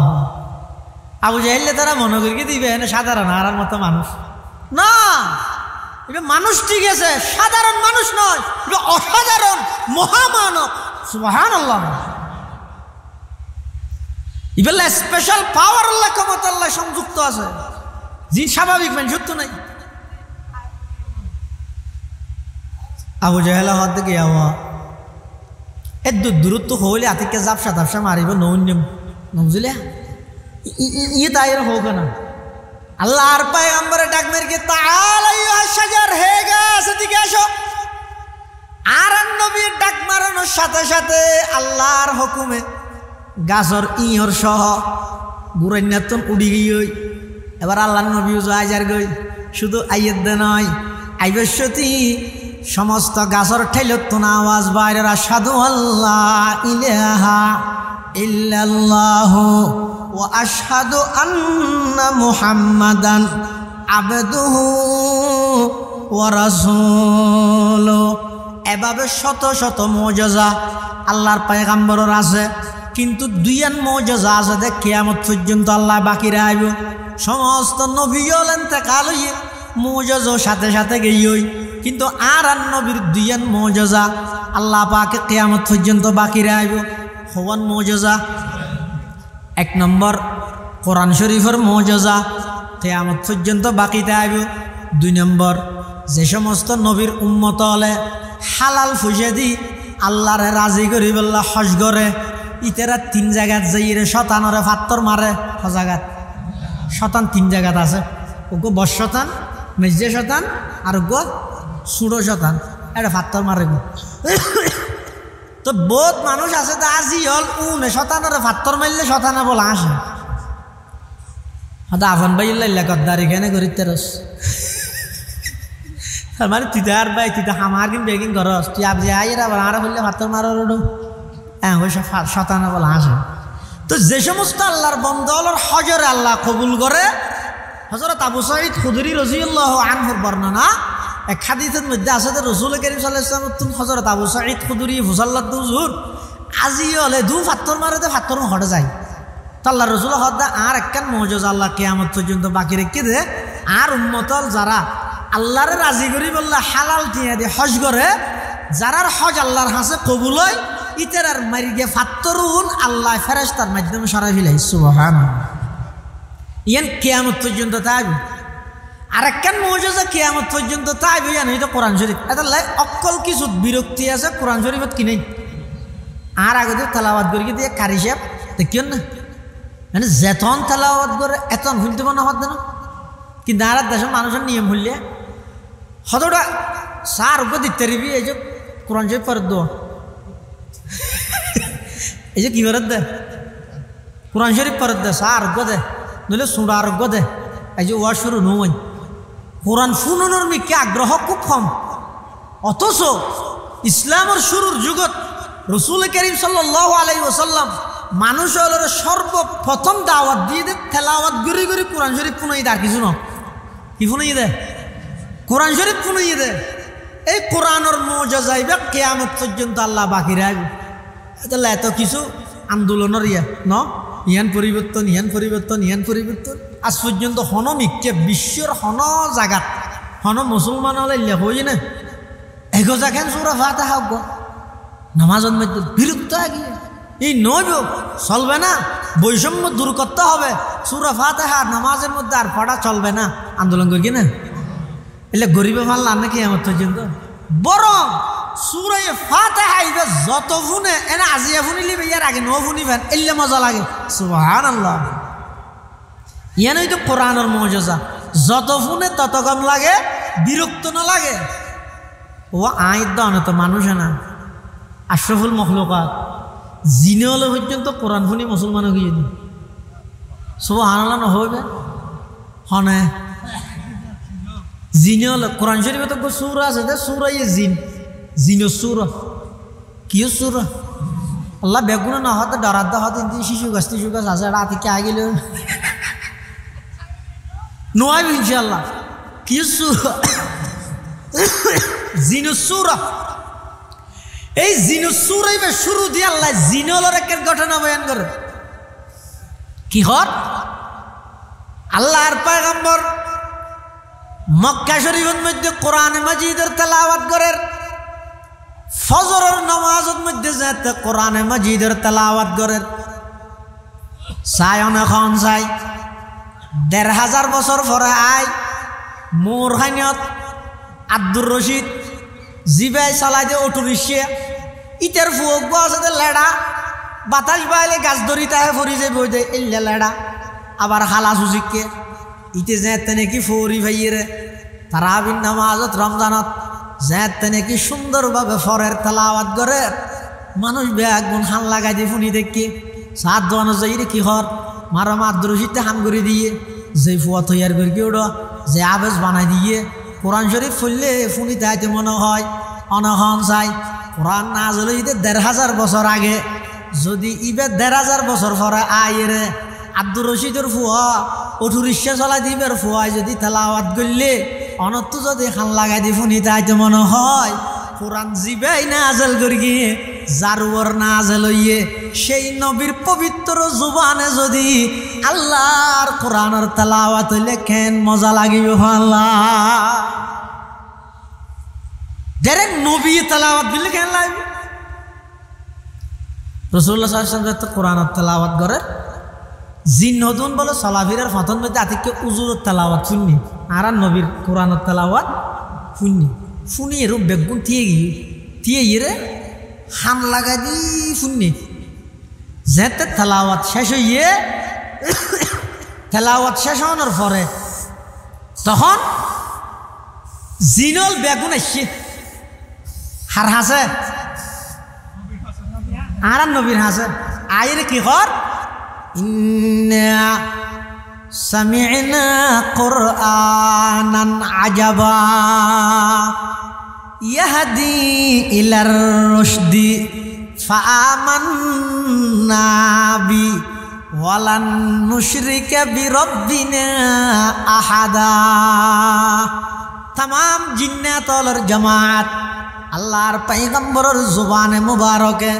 আবু জাহেলে তারা মনে করি দিবে সাধারণ আর মতো মানুষ না এটা মানুষ ঠিক আছে সাধারণ মানুষ নয় এটা অসাধারণ মহামানব সুবহানাল্লাহ ইবেলা স্পেশাল পাওয়ার আল্লাহ ক্ষমতা আল্লাহ সংযুক্ত আছে জি স্বাভাবিক মানুষ তো নাই আবু জাহেলা হদ দেখে আওয়া এত দূরত্ব হইলে আতিকে জাপসা তাপসা মারিব নৌন্যম নবজুলিয়া ইয়ে তাইর হোক না আল্লাহর পয়গম্বরে ডাক মেরকে তাআল আইয়ুহা শাজার হে গাছ এদিকে আসো আর নবীর ডাক মারানোর সাথে সাথে আল্লাহর হুকুমে গাছর ইয়র সহ গুরাইনাতন উড়ি গই এবার আল্লাহর নবীও যার গই শুধু আইয়ের দে নয় আইবশ্যতি সমস্ত গাছর ঠেলত আওয়াজ বাইরে আশহাদু আল্লাহ ইলাহা ইল্লাল্লাহু ওয়া আশহাদু আন্না মুহাম্মাদান আবদুহু ওয়া রাসূলুহু এভাবে শত শত মুজিজা আল্লাহর পয়গম্বরের আছে কিন্তু দুইয়ান মুজিজা আছে যে কিয়ামত পর্যন্ত আল্লাহ বাকি রাখব সমস্ত নবী ইন্তেকাল হইয়ে মুজিজার সাথে সাথে গইই কিন্তু আর নবীর দুইয়ান মুজিজা আল্লাহ পাকে কিয়ামত পর্যন্ত বাকি রাখব হওয়ান মুজিজা এক নম্বর কোরআন শরীফের মুজিজা কিয়ামত পর্যন্ত বাকি থাকব দুই নম্বর যে সমস্ত নবীর উম্মত হলে হালাল ফুসে দি আল্লাহরে রাজি করি বললা হজ করে ইতেরা 3 জায়গাত যাইরে শতানরে ফাত্তর মারে হজাগাত শতান 3 জায়গাত আছে ওগো বস শতান মেজে শতান আর গো সুড়ো শতান এটা ফাত্তর মারে গো তো বহুত মানুষ আছে তো আজি হল উনে শতানরে ফাত্তর মারলে শতানা বলা আসে হয়তো আফন ভাই ইল্লা গদ্দারি কেনে করি তেরস মানে তুই তো আর ভাই তুই তো আমার কিন্তু বেগিং করস তুই আপ যে আইরা আর বললে ফাত্তর মারো রোডো হ্যাঁ ওই সব শতানা বলা আসে তো যে সমস্ত আল্লাহর বন্দলের হজরে আল্লাহ কবুল করে হযরত আবু সাঈদ খুদরি রাদিয়াল্লাহু আনহুর বর্ণনা এক হাদিসের মধ্যে আছে যে রাসূল কারীম সাল্লাল্লাহু আলাইহি ওয়াসাল্লাম হযরত আবু সাঈদ খুদরি ফুসাল্লাতু হুজুর আজি হলে দু ফাত্তর মারতে ফাত্তর হটে যায় তো আল্লাহ রাসূল হদা আর একখান মুজিজা আল্লাহ কিয়ামত পর্যন্ত বাকি রেখে দে আর উম্মতল যারা আল্লাহরে রাজি করি বললা হালাল দিয়ে দে হজ করে যারার হজ আল্লাহর হাসে কবুল হয় ইতারার মারি গিয়ে ফাত্তরুন আল্লাহ ফেরেশতার মাধ্যমে সরাই ফেলাই সুবহানাল্লাহ ইয়ান কিয়ামত পর্যন্ত থাকবে আর একখান মুজিজা কিয়ামত পর্যন্ত থাকবে জানো এটা কোরআন শরীফ এটা অকল কিছু বিরক্তি আছে কোরআন শরীফত কি নেই আর আগে তেলাওয়াত করি দিয়ে কারি সাহেব দেখিও না মানে যেতন তেলাওয়াত করে এতন ভুলতে মনে হত না কিন্তু আর দেশের মানুষের নিয়ম হইলে হতটা সার উপর দিতে পারবি এই যে কোরআন শরীফ পড়ে দো এই যে কি করে দে কোরআন শরীফ পড়ে দে সার উপর দে নইলে সুরা আরোগ্য দে এই যে ওয়াজ শুরু নয় কোরআন শুনানোর মিকে আগ্রহ খুব কম অথচ ইসলামের শুরুর যুগত রাসূল কারীম সাল্লাল্লাহু আলাইহি ওয়াসাল্লাম মানুষ হলের সর্বপ্রথম দাওয়াত দিয়ে দে তেলাওয়াত গড়ি গড়ি কোরআন শরীফ পুনাই আর কিছু না কি পুনাই দে কোরআন শরীফ পুনাই দে এই কোরআনের মুজিজা যাইবে কিয়ামত পর্যন্ত আল্লাহ বাকি রাখবে তাহলে এত কিছু আন্দোলনের ন ইয়ান পরিবর্তন ইয়ান পরিবর্তন ইয়ান পরিবর্তন আজ পর্যন্ত হন মিক্কে বিশ্বের হন জায়গাত হন মুসলমান হলে হই না এগোজা খেন সুরা ফাতিহা হোক নামাজের মধ্যে বিরক্ত গিয়ে এই নইব চলবে না বৈষম্য দূর করতে হবে সূরা ফাতিহা নামাজের মধ্যে আর পড়া চলবে না আন্দোলন করি না এলে গরিবে মানলা নাকি আমার পর্যন্ত বরং সূরা ফাতিহা ইবে যত ফুনে এনা আজিয়া ফুনিলি ইয়ার আগে নো ফুনিবেন এলে মজা লাগে সুবহানাল্লাহ ইয়ানই তো কোরআনের মুজিজা যত ফুনে তত কম লাগে বিরক্ত না লাগে ও আইত দাও তো মানুষ না আশরাফুল মখলুকাত জিনে হলে পর্যন্ত কোরআন শুনি মুসলমান হয়ে যাবে সুবহানাল্লাহ নহবে হনে জিনে হলে কোরআন শরীফে তো সূরা আছে দে সূরা জিন জিনের সূরা কি সূরা আল্লাহ বেগুনা না হতে ডরাত দা হতে শিশু গাছ আছে রাতে কে আগিল নোয়াইব ইনশাআল্লাহ কি সূরা জিনের সূরা এই জিনুস সূরাইবে শুরু দিয়ে আল্লাহ জিনলের একের ঘটনা বয়ান করে কি হর আল্লাহর পয়গম্বর মক্কা শরীফের মধ্যে কোরআনে মাজিদের তেলাওয়াত করে ফজরের নামাজের মধ্যে যেতে কোরআনে মাজিদের তেলাওয়াত করে সায়ন এখন চাই ১৫০০ বছর পরে আয় মোর হাইনত আব্দুর রশিদ জিবাই চালাই দিয়ে অটো রিক্সা ইটার ফুয়ক আছে লেড়া বাতাস বাইলে গাছ ধরি তাহে ফরি যে বই দেয় এলে লেড়া আবার হালা সুজিককে ইতে যেতে নাকি ফরি ভাইয়েরে তারাবির নামাজত রমজানত যেতে নাকি সুন্দরভাবে ফরের তেলাওয়াত করে মানুষ ব্যাগ গুণ হান লাগাই দিয়ে ফুনি দেখি সাত দোয়ানো যাই রে কি হর মারা আব্দুর রশিদতে হাম করে দিয়ে যে ফুয়া তৈয়ার করে কি ওটা যে আবেজ বানাই দিয়ে কোরআন শরীফ ফুললে ফুনি তাইতে মনে হয় অনহন চাই কোরআন নাজল হইতে ১৫০০ বছর আগে যদি ইবে ১৫০০ বছর পরে আইরে আব্দুর রশিদের ফুয়া অটো রিক্সা চলাই দিবের ফুয়ায় যদি তেলাওয়াত করলে অনত যদি খান লাগাই দি ফুনি তাইতে মনে হয় কোরআন জিবাই নাজল করি গিয়ে জারুয়ার নাজল হইয়ে সেই নবীর পবিত্র জুবানে যদি আল্লাহর কোরআনের তেলাওয়াত হইলে কেন মজা লাগিব আল্লাহ ডাইরেক্ট নবী তেলাওয়াত দিলে কেন লাগবে রাসূলুল্লাহ সাল্লাল্লাহু আলাইহি ওয়াসাল্লাম কোরআনের তেলাওয়াত করে জিন নতুন বলে সলাফিরের ফতন মধ্যে আতিকে উজুরের তেলাওয়াত শুননি আর নবীর কোরআনের তেলাওয়াত শুননি শুনি এরম বেগুন থিয়ে গিয়ে হান লাগাই দি শুননি যেতে তেলাওয়াত শেষ হইয়ে তেলাওয়াত শেষ হওয়ার পরে তখন জিনল বেগুন আসছে হার হাসে আর নবীর হাসে আইরে কি কর ইন্না সামি'না কুরআনান আজাবা ইয়াহদি ইলার রুশদি ফাআমান্না বি ওয়ালান নুশরিকা বিরাব্বিনা আহাদা तमाम जिन्नातोलर जमात अल्लाहर पैगम्बरर जुबाने मुबारके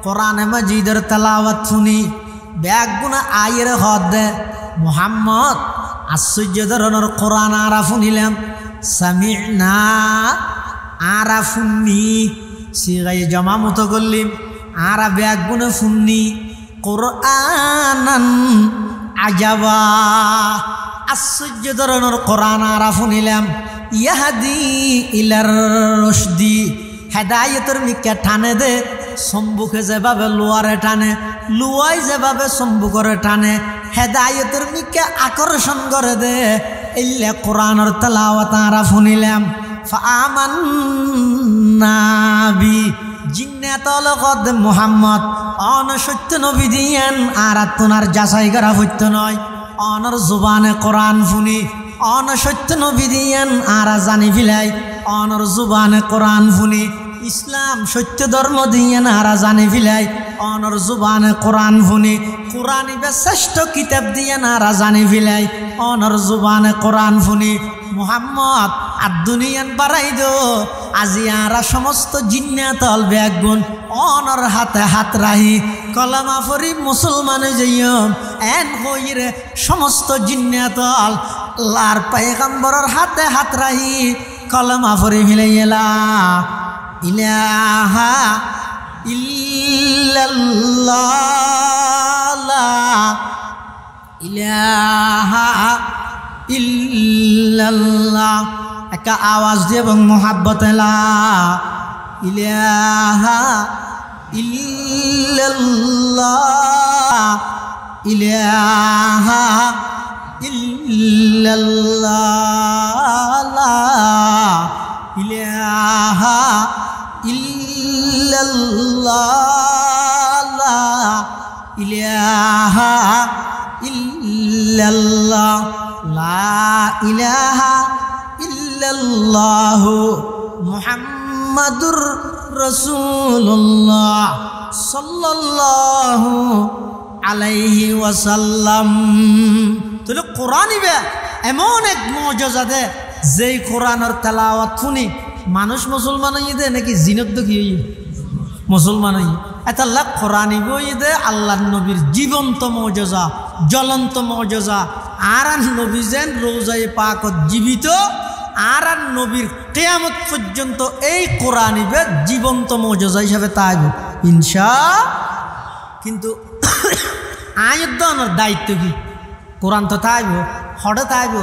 कुरान मजीदर तलावत सुनी बेगुना आयर हद मुहम्मद आश्चर्यधरनर कुरान आरा फुनिलाम सामि'ना आरा फुन्नी सिगाय जमा मुतकल्लिम आरा बेगुना फुन्नी कुरानन आजाबा आश्चर्यधरनर कुरान आरा फुनिलाम ইয়াহাদি ইলার রশদি হেদায়েতের মিকে টানে দে সম্মুখে যেভাবে লোয়ারে টানে লুয়াই যেভাবে সম্মুখরে টানে হেদায়েতের মিকে আকর্ষণ করে দে ইল্লা কোরআনের তেলাওয়াত আরা শুনিলাম ফাআমান্না বি জিন্নাতুল কদ মুহাম্মদ অন সত্য নবী দিয়েন আর তোনার যাচাই করা সত্য নয় অনর জবানে কোরআন শুনি অন সত্য নবী দিয়েন আর জানি ফিলাই অনর জুবানে কোরআন শুনি ইসলাম সত্য ধর্ম দিয়েন আর জানি ফিলাই অনর জুবানে কোরআন শুনি কোরআন ইবে শ্রেষ্ঠ কিতাব দিয়েন আর জানি ফিলাই অনর জুবানে কোরআন শুনি মুহাম্মদ আর দুনিয়ান বাড়াই দো আজি আরা সমস্ত জিন্নাতল ব্যাগুন অনর হাতে হাত রাহি কলমা ফরি মুসলমান যাইম এন হইরে সমস্ত জিন্নাতল আল্লাহর পয়গম্বরের হাতে হাত রাহি কলমা ফরি মিলাইলা ইলাহা ইল্লাল্লাহ ইলাহা ইল্লাল্লাহ একটা আওয়াজ দিয়ে এবং মোহাব্বত লা ইলাহা ইল্লাল্লাহ ইলাহা ইল্লাল্লাহ ইলাহা ইল্লাল্লাহ ইলাহা ইল্লাল্লাহ লা ইলাহা ইল্লাল্লাহু মুহাম্মাদুর রাসূলুল্লাহ সাল্লাল্লাহু আলাইহি ওয়াসাল্লাম। তাহলে কোরআনই এমন এক মুজিজা দে যেই কোরআনের তেলাওয়াত শুনি মানুষ মুসলমান হয়ে দে নাকি জিনত দেখি মুসলমান হয়ে এতাল্লাহ কোরআনই বই দে আল্লাহর নবীর জীবন্ত মুজিজা জ্বলন্ত মুজিজা আর নবী যেন রোজায়ে পাকত জীবিত আর নবীর কিয়ামত পর্যন্ত এই কোরআনই জীবন্ত মুজিজা হিসাবে তাইব ইনশা। কিন্তু আয়ুদ্দানের দায়িত্ব কি? কোরআন তো তাইব হঠাৎ তাইব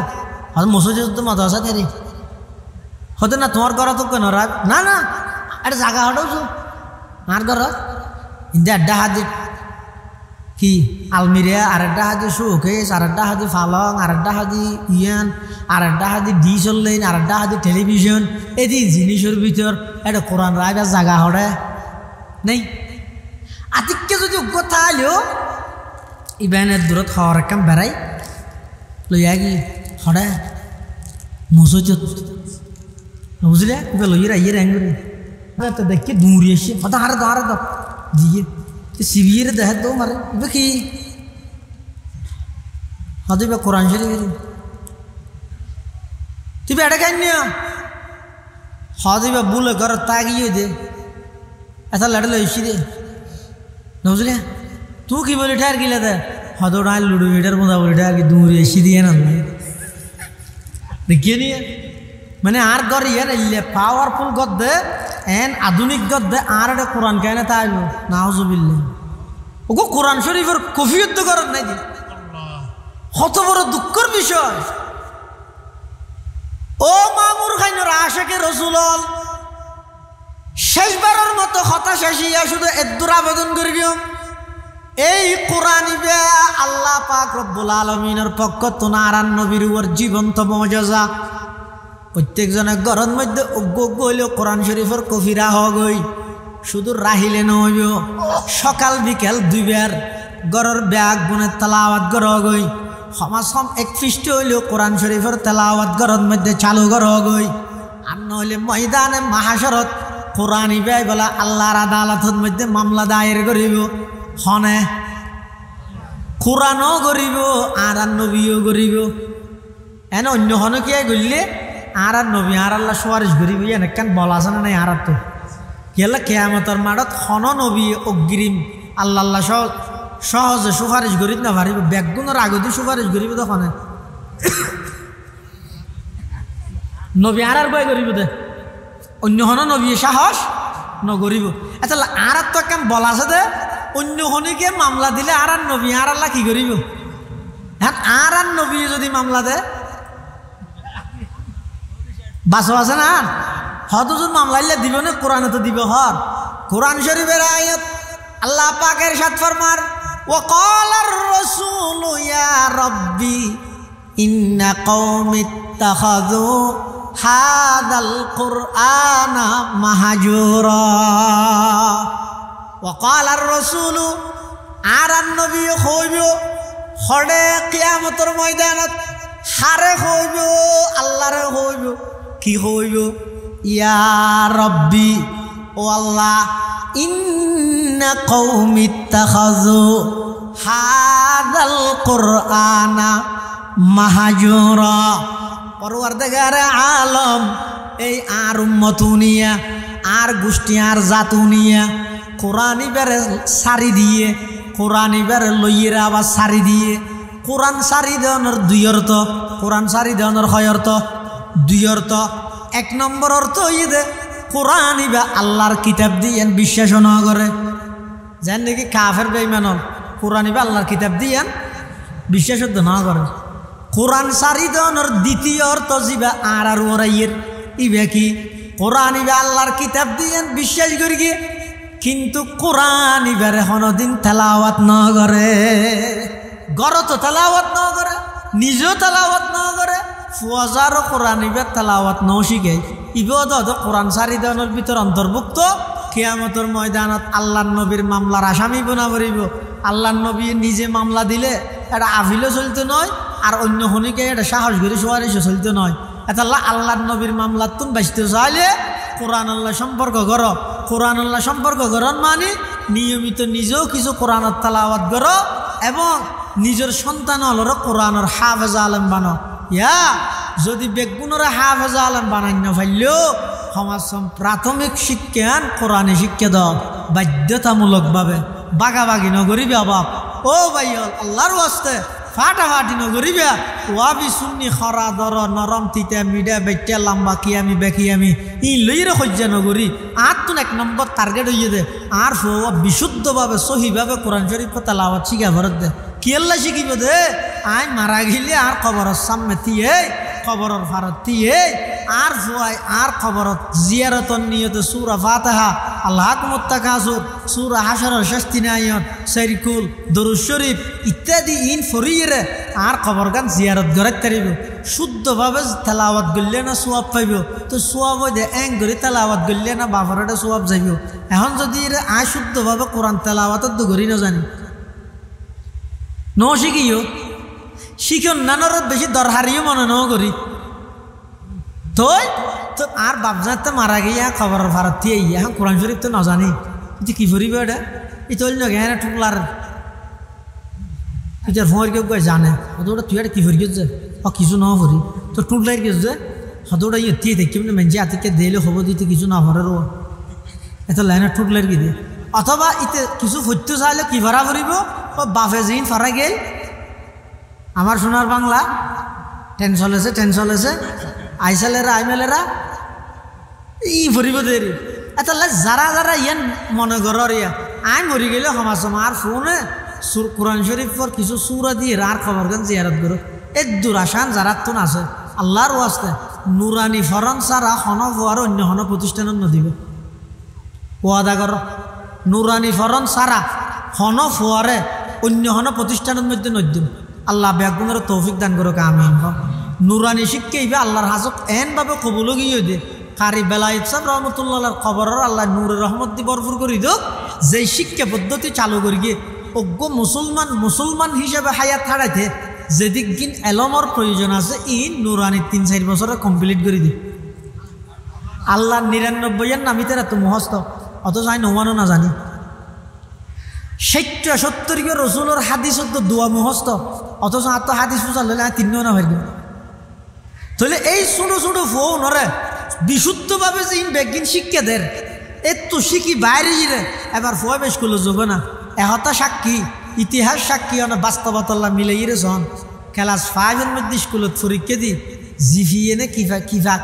আর মসজিদ তো মাদ্রাসা তেরি হতে না তোমার ঘর তো কেন রাত না না এটা জায়গা হটাওছো আর ঘর ইন্দে আড্ডা হাজি কি আলমিরা আর একটা হাজি শোকেস আর একটা হাজি ফালং আর একটা হাজি ইয়ান আর একটা হাজি ডিশ অনলাইন আর একটা হাজি টেলিভিশন এদি জিনিসের ভিতর এটা কোরআন রায়বার জায়গা হড়ে নেই। আতিককে যদি অজ্ঞতা আলেও ইবানের দূরত হওয়ার কাম বেড়াই লইয়া কি হড়ে মসজিদ বুঝলে এবার লইয়েরা ইয়ে র্যাঙ্গুরে তো দেখি দূরে এসে হতো হারে তো দিয়ে সিবিয়ে দেখে তো মারে এবার কি হয়তো এবার কোরআন শরীফ তুই এটা খাই নিও হয়তো এবার বুলে ঘর তাগিয়ে দে এত লড়ে লইছি দে বুঝলে তুই কি বলি ঠার গিলে দে হয়তো ওটা লুডো মিটার মজা বলি ঠার কি দূরে এসে দিয়ে না দেখিয়ে নিয়ে মানে আর ঘর ইয়ে পাওয়ারফুল গদ দে এন আধুনিক গদ দে আর একটা কোরআন কেন তাই নাউজুবিল্লাহ ওগো কোরআন শরীফের কফিয়ত করার নাই দি কত বড় দুঃখের বিষয়। ও মামুর খাইনর আশেকে রসুল শেষবারের মতো হতাশা শিয়া শুধু এদ্দুর আবেদন করিও এই কোরআনিবে আল্লাহ পাক রব্বুল আলামিনের পক্ষ তো নারায়ণ নবীর উপর জীবন্ত মুজিজা প্রত্যেকজনের ঘরের মধ্যে অজ্ঞ গইলেও কোরআন শরীফের কফিরা হগই শুধু রাহিলে নইব সকাল বিকেল দুইবার ঘরের ব্যাগ বনে তেলাওয়াত গর হগই সমাজম এক পৃষ্ঠ হইলেও কোরআন শরীফের তেলাওয়াত ঘরের মধ্যে চালু গর হগই আর নইলে ময়দানে মাহাশরত কোরআন ইবাই বলা আল্লাহর আদালতের মধ্যে মামলা দায়ের করিব হনে কোরআনও করিব আর নবীও করিব এনে অন্য হন কি গড়লে আর নবী আর আল্লাহ সুয়ারিশ করিব এনেকান বলা আছে না নাই আর তো কেলা কেয়ামতের মাঠত হন নবী অগ্রিম আল্লাহ আল্লাহ সহজে সুপারিশ করিব না পারিব ব্যাগুনের আগতে সুপারিশ করিব তখন নবী আর বই করিব দে অন্য হন নবী সাহস নগরিব আচ্ছা আর তো কেন বলা আছে দে অন্য হনিকে মামলা দিলে আর নবী আর আল্লাহ কি করিব হ্যাঁ আর নবী যদি মামলা দে বাসো আছে না হয়তো যদি মামলা দিব না কোরআনে তো দিব হর কোরআন শরীফের আয়াত আল্লাহ পাকের সাথ ফরমার وقال الرسول يا ربي إن قوم اتخذوا هذا القرآن مهجورا وقال الرسول আর নবী হইব হড়ে কিয়ামতের ময়দানত হারে হইব আল্লাহরে হইব কি হইব ইয়া রব্বি ও আল্লাহ ইন্না কওমি ইত্তাখাযু হাযাল কুরআনা মাহজুরা পরওয়ারদিগারে আলম এই আর উম্মতুনিয়া আর গোষ্ঠী আর জাতুনিয়া কোরআন ইবারে সারি দিয়ে কোরআন ইবারে লইয়েরা আবার সারি দিয়ে কোরআন সারি দেওয়ানোর দুই অর্থ কোরআন সারি দেওয়ানোর হয় অর্থ দুই অর্থ এক নম্বর অর্থ হইয়ে কোরআন ইবা আল্লাহর কিতাব দিয়ে বিশ্বাস না করে যেন নাকি কাফের বেঈমান কোরআন ইবা আল্লাহর কিতাব দিয়ে বিশ্বাস না করে কোরআন সারি দেওয়ানোর দ্বিতীয় অর্থ যিবা আর ওরাইয়ের ইবা কি কোরআন ইবা আল্লাহর কিতাব দিয়ে বিশ্বাস করি গিয়ে কিন্তু কোরআন ইবারে কোনোদিন তেলাওয়াত না করে গরত তেলাওয়াত না করে নিজেও তেলাওয়াত না করে ফুয়াজারও কোরআন ইবার তেলাওয়াত ন শিখে ইবাদ কোরআন সারি দেওয়ানোর ভিতর অন্তর্ভুক্ত কিয়ামতের ময়দানত আল্লাহর নবীর মামলার আসামি বনা করিব আল্লাহর নবী নিজে মামলা দিলে এটা আফিলও চলতে নয় আর অন্য হনিকে এটা সাহস করে সোয়ারিশও চলতে নয় এটা আল্লাহর নবীর মামলার তুন বাঁচতে চাইলে কোরআন আল্লাহ সম্পর্ক করো কোরআন আল্লাহ সম্পর্ক করন মানে নিয়মিত নিজেও কিছু কোরআনের তেলাওয়াত করো এবং নিজের সন্তান হলরও কোরআনের হাফেজ আলেম বানো ইয়া যদি বেগুনরা হাফেজ আলেম বানাই না পারলেও সমাজ প্রাথমিক শিক্ষান কোরআনে শিক্ষা দাও বাধ্যতামূলকভাবে বাগাবাগি নগরিবে বাপ ও ভাই আল্লাহর ওয়াস্তে ফাটাফাটি নগরিবে ওয়াবি সুন্নি খরা দর নরম তিতা মিডা বেটা লম্বা কি আমি বেকি আমি ই লইরে সহ্য নগরি আর তুন এক নম্বর টার্গেট হইয়ে দে আর বিশুদ্ধভাবে সহিভাবে কোরআন শরীফ তেলাওয়াত শিখা ভরত দে কি আল্লাহ শিখিব দে আই মারা গেলে আর খবরের সামনে তিয়ে খবরের ফারত তিয়ে আর ফুয়াই আর খবরত জিয়ারতন নিয়তে সূরা ফাতিহা আল্লাহক মুত্তাকাসুর সূরা হাশরের শেষ তিন আয়াত শরীকুল দরুদ শরীফ ইত্যাদি ইন ফরিয়ে আর খবর গান জিয়ারত করে তারিব শুদ্ধভাবে তেলাওয়াত করলে না সওয়াব পাইব তো সওয়াব দে এং করে তেলাওয়াত করলে না বাফারটা সওয়াব যাইব এখন যদি আই শুদ্ধভাবে কোরআন তেলাওয়াত তো করি না জানি ন শিখিও শিখন নানর বেশি দরহারিও মনে ন করি তো আর বাপজাত মারা গিয়া খবর ভারত দিয়ে এখন কোরআন শরীফ তো না জানি তুই কি ফুরিব এটা ই তো গেনে ঠুকলার তুই ফোর কেউ জানে হতোটা তুই একটা কি ফুরি গেছে কিছু না ফুরি তো টুকলাই গেছে হতোটা ইয়ে দেখি মেঞ্জে আতিকে দিলে হব দিতে কিছু না ভরে রো এত লাইনে ঠুকলাই কি দিয়ে অথবা ইতে কিছু ফুটতে চাইলে কি ভাড়া ফুরিব ও বাফে জিন ফারা গেল আমার সোনার বাংলা টেনশন আছে আইসালেরা আইমেলেরা ই ভরিব দেরি এটা যারা যারা ইয়ান মনে করর ইয়া আই মরি গেলে সমাজ আর ফোনে কোরআন শরীফর কিছু সুরা দিয়ে আর খবর গান জিয়ারত করো এই দুরাসান যারা তুন আছে আল্লাহর ওয়াস্তে নুরানি ফরন সারা হন আর অন্য হন প্রতিষ্ঠানের নদিবে ওয়াদা কর নুরানি ফরন সারা হন ফোয়ারে অন্য হন প্রতিষ্ঠানের মধ্যে নদ্যম আল্লাহ ব্যাগুনের তৌফিক দান করো আমিন নুরানি শিক্ষা ইবে আল্লাহর হাজত এনভাবে কবুল গিয়ে দে কারি বেলায়েত সাহেব রহমতুল্লাহর খবরের আল্লাহ নূরের রহমত দি ভরপুর করি দোক যেই শিক্ষা পদ্ধতি চালু করি গিয়ে অজ্ঞ মুসলমান হিসেবে হায়াত হারাইতে যেদিক দিন এলমর প্রয়োজন আছে ই নুরানি 3-4 বছরে কমপ্লিট করে দি আল্লাহ 99 নামি তারা তো মুহস্ত অথচ আমি নমানো না জানি 70 রসুলের হাদিস দোয়া মুহস্ত অথচ আর তো হাদিস পৌঁছালে 3 না হয়ে তাহলে এই ছোটো ছোটো ফোনরে বিশুদ্ধভাবে যে বেগিন শিক্ষা দেয় এত শিখি বাইরে গিয়ে এবার ফোয়া বেশ করলো যোগ না এহতা সাক্ষী ইতিহাস সাক্ষী না বাস্তবতল্লা মিলে গিয়ে যখন ক্লাস 5 মধ্যে স্কুলত পরীক্ষা দি জিফিয়ে নে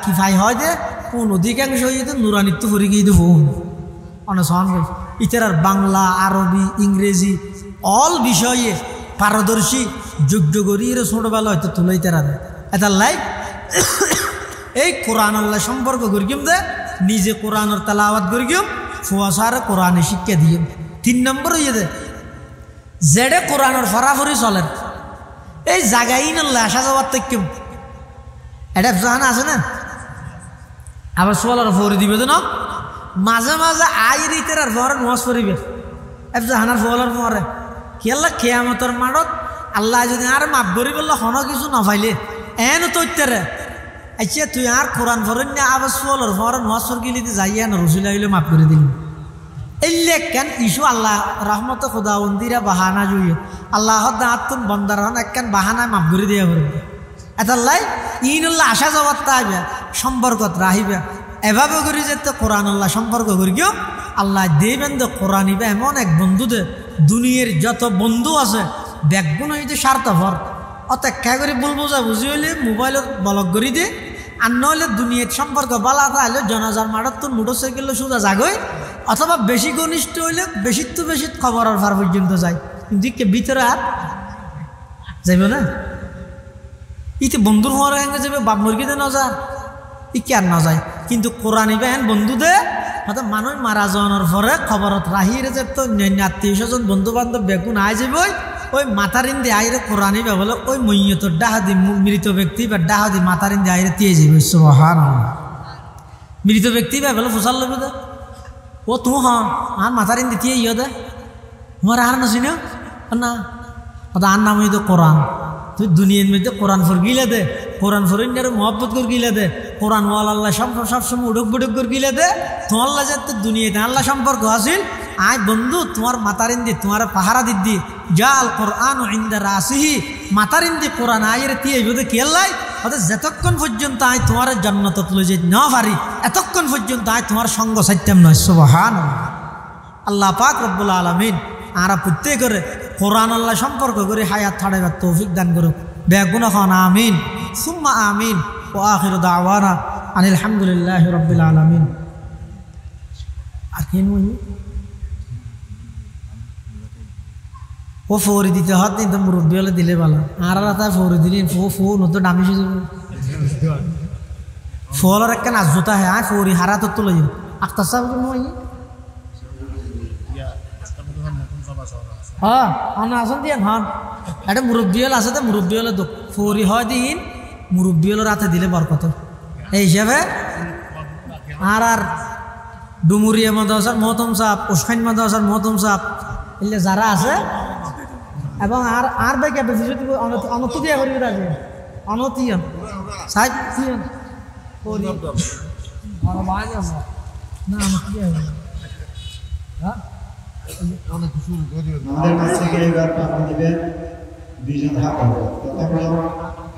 কিফাই হয় যে কোন অধিকাংশ হয়ে নুরানিত্য পরীক্ষা দিয়ে ফোন অনেক সহন করি ইতার বাংলা আরবি ইংরেজি অল বিষয়ে পারদর্শী যোগ্য করি ছোটবেলা হয়তো তুলাই তারা এটা লাইক এই কোরআন আল্লাহ সম্পর্ক করিম দে নিজে কোরআনের তেলাওয়াত করিম ফুয়াশারে কোরআনে শিক্ষা দিম 3 নম্বর হয়ে দে যেডে কোরআনের ফরাফরি চলেন এই জায়গায় আল্লাহ আসা যাওয়ার থেকে এটা জাহান আছে না আবার সোয়ালার ফরি দিবে তো না মাঝে মাঝে আইর ইতের আর ফরে নোয়াজ করিবে জাহানার ফলার ফরে কি আল্লাহ কেয়ামতের মাঠত আল্লাহ যদি আর মাফ করি বললে হন কিছু না পাইলে এন তৈরে আচ্ছা তুই আর কোরআন ফরেন না আবার সোয়ালার ফরে নোয়াজ গেলি যাইয়া না রসুল আইলে মাফ করে দিলি এলে কেন ইস্যু আল্লাহ রহমত খুদাবন্দিরা বাহানা জুয়ে আল্লাহ দাঁত বন্দার হন এক বাহানায় মাফ করে দিয়া পারবে এটা লাই ইনুল্লাহ আশা জবাব তাইবে সম্পর্কত রাহিবে এভাবে করি যে তো কোরআন আল্লাহ সম্পর্ক করি কেউ আল্লাহ দেবেন তো কোরআন ইবে এমন এক বন্ধুদের দুনিয়ার যত বন্ধু আছে ব্যাগগুলো হইতে স্বার্থপর অপেক্ষা করে বলবো যা বুঝি হইলে মোবাইলত ব্লক করে দিয়ে আর নইলে দুনিয়ার সম্পর্ক বালা তাহলে জনাজার মাঠত তোর মোটরসাইকেল সোজা জাগই অথবা বেশি ঘনিষ্ঠ হইলে বেশি তো বেশি খবর ফার পর্যন্ত যায় কিন্তু ভিতরে আর যাইব না ইতে বন্ধুর হওয়ার সঙ্গে যাবে বাপ মুরগিতে ন যা ই কি আর না যায় কিন্তু কোরআন ইবেন বন্ধুদে হয়তো মানুষ মারা যাওয়ার পরে খবরত রাহিরে যে তো আত্মীয় স্বজন বন্ধু বান্ধব বেগুন আয় যাবে ওই মাতারিন্দি আইরে কোরআনই বা বলে ওই মইয়তর ডাহাদি মৃত ব্যক্তি বা ডাহাদি মাতারিন্দি আইরে দিয়ে যাবে সুবহানাল্লাহ মৃত ব্যক্তি বা বলে ফুসাল লবে দে ও তু হ্যাঁ আর মাতারিন্দি দিয়ে ইয়ে দে তোমার আর না শুনে না আর নাম হইতো কোরআন তুই দুনিয়ার মধ্যে কোরআন ফর গিলে দে কোরআন ফরিন্দার মহব্বত করে গিলে দে কোরআন ওয়াল আল্লাহ সবসময় উডুক বুডুক করে গিলে দে তোমার যে দুনিয়াতে আল্লাহ সম্পর্ক আসিল আয় বন্ধু তোমার মাতারিন্দি তোমার পাহারা দিদি জাল কোরআন ইন্দা রাসিহি মাতারিন্দি কোরআন আয়ের দিয়ে বোধ কেল্লাই অর্থাৎ যতক্ষণ পর্যন্ত আয় তোমার জান্নাত তুলে যে না পারি এতক্ষণ পর্যন্ত আয় তোমার সঙ্গ সাইতাম নয় সুবহানাল্লাহ আল্লাহ পাক রব্বুল আলামিন আর প্রত্যেক করে কোরআন আল্লাহ সম্পর্ক করে হায়াত ছাড়াইবার তৌফিক দান করুক বেগুনা খান আমিন সুম্মা আমিন ও আখিরু দাওয়ানা আনিল হামদুলিল্লাহি রাব্বিল আলামিন আর কেন ও ফৌরি দিতে হাত কিন্তু মুরব্বী হলে দিলে ভালো আর তাই ফৌরি দিলি ফো নতুন দামি সে ফলের একটা নাচ জোতা হ্যাঁ ফৌরি হারা তো তুলে যাবে আখতার সাহেব হ্যাঁ না আসন দিয়ে হন একটা মুরব্বী হল আছে তো মুরব্বী হলে ফৌরি হয় দিন মুরব্বী হলো রাতে দিলে বরকত এই হিসাবে আর ডুমুরিয়া মাদ্রাসার মহতম সাহেব ওসখান মাদ্রাসার মহতম সাহেব এলে যারা আছে এবং আর বেকে বেশি যদি অনত দিয়া করি আছে অনতীয় সাহেব না আমাদের কাছ থেকে এবার পাঠা দিবেন দুইজন হাফেজ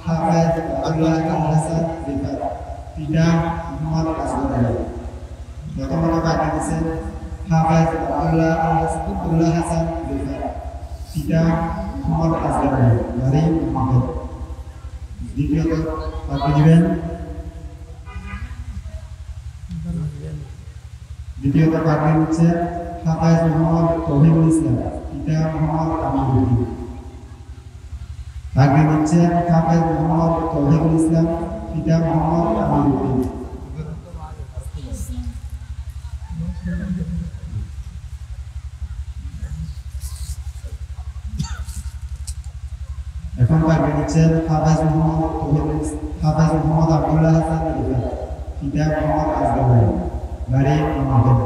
হাফেজ আব্দুল্লাহ হাসান রিফাত পিতা মোহাম্মদ আসগর প্রথম পাঠা দিয়েছেন হাফেজ আব্দুল্লাহ হাসান রিফাত পিতা মোহাম্মদ আসগর বাড়ি মোহাম্মদ দ্বিতীয়ত পাঠা দিবেন দ্বিতীয়ত পাঠা হচ্ছে হাফেজ মোহাম্মদ তৌহিদুল ইসলাম পিতা মোহাম্মদ আমিরুদ্দিন আগে হচ্ছে হাফেজ মোহাম্মদ তৌহিদুল ইসলাম পিতা মোহাম্মদ আমিরুদ্দিন এখন আগে হচ্ছে হাফেজ মোহাম্মদ তৌহিদুল হাফেজ মোহাম্মদ আব্দুল্লাহ হাসান রিফাত পিতা মোহাম্মদ আসগর বাড়ি মোহাম্মদ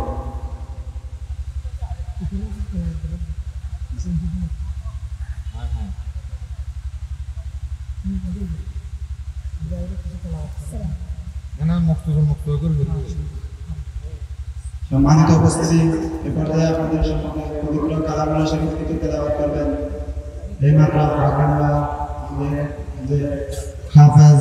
সম্মানিত উপস্থিতি এ পর্যায়ে আপনাদের সামনে পবিত্র কালামুল্লাহ শরীফ থেকে তেলাওয়াত করবেন এই মাত্র হাফেজ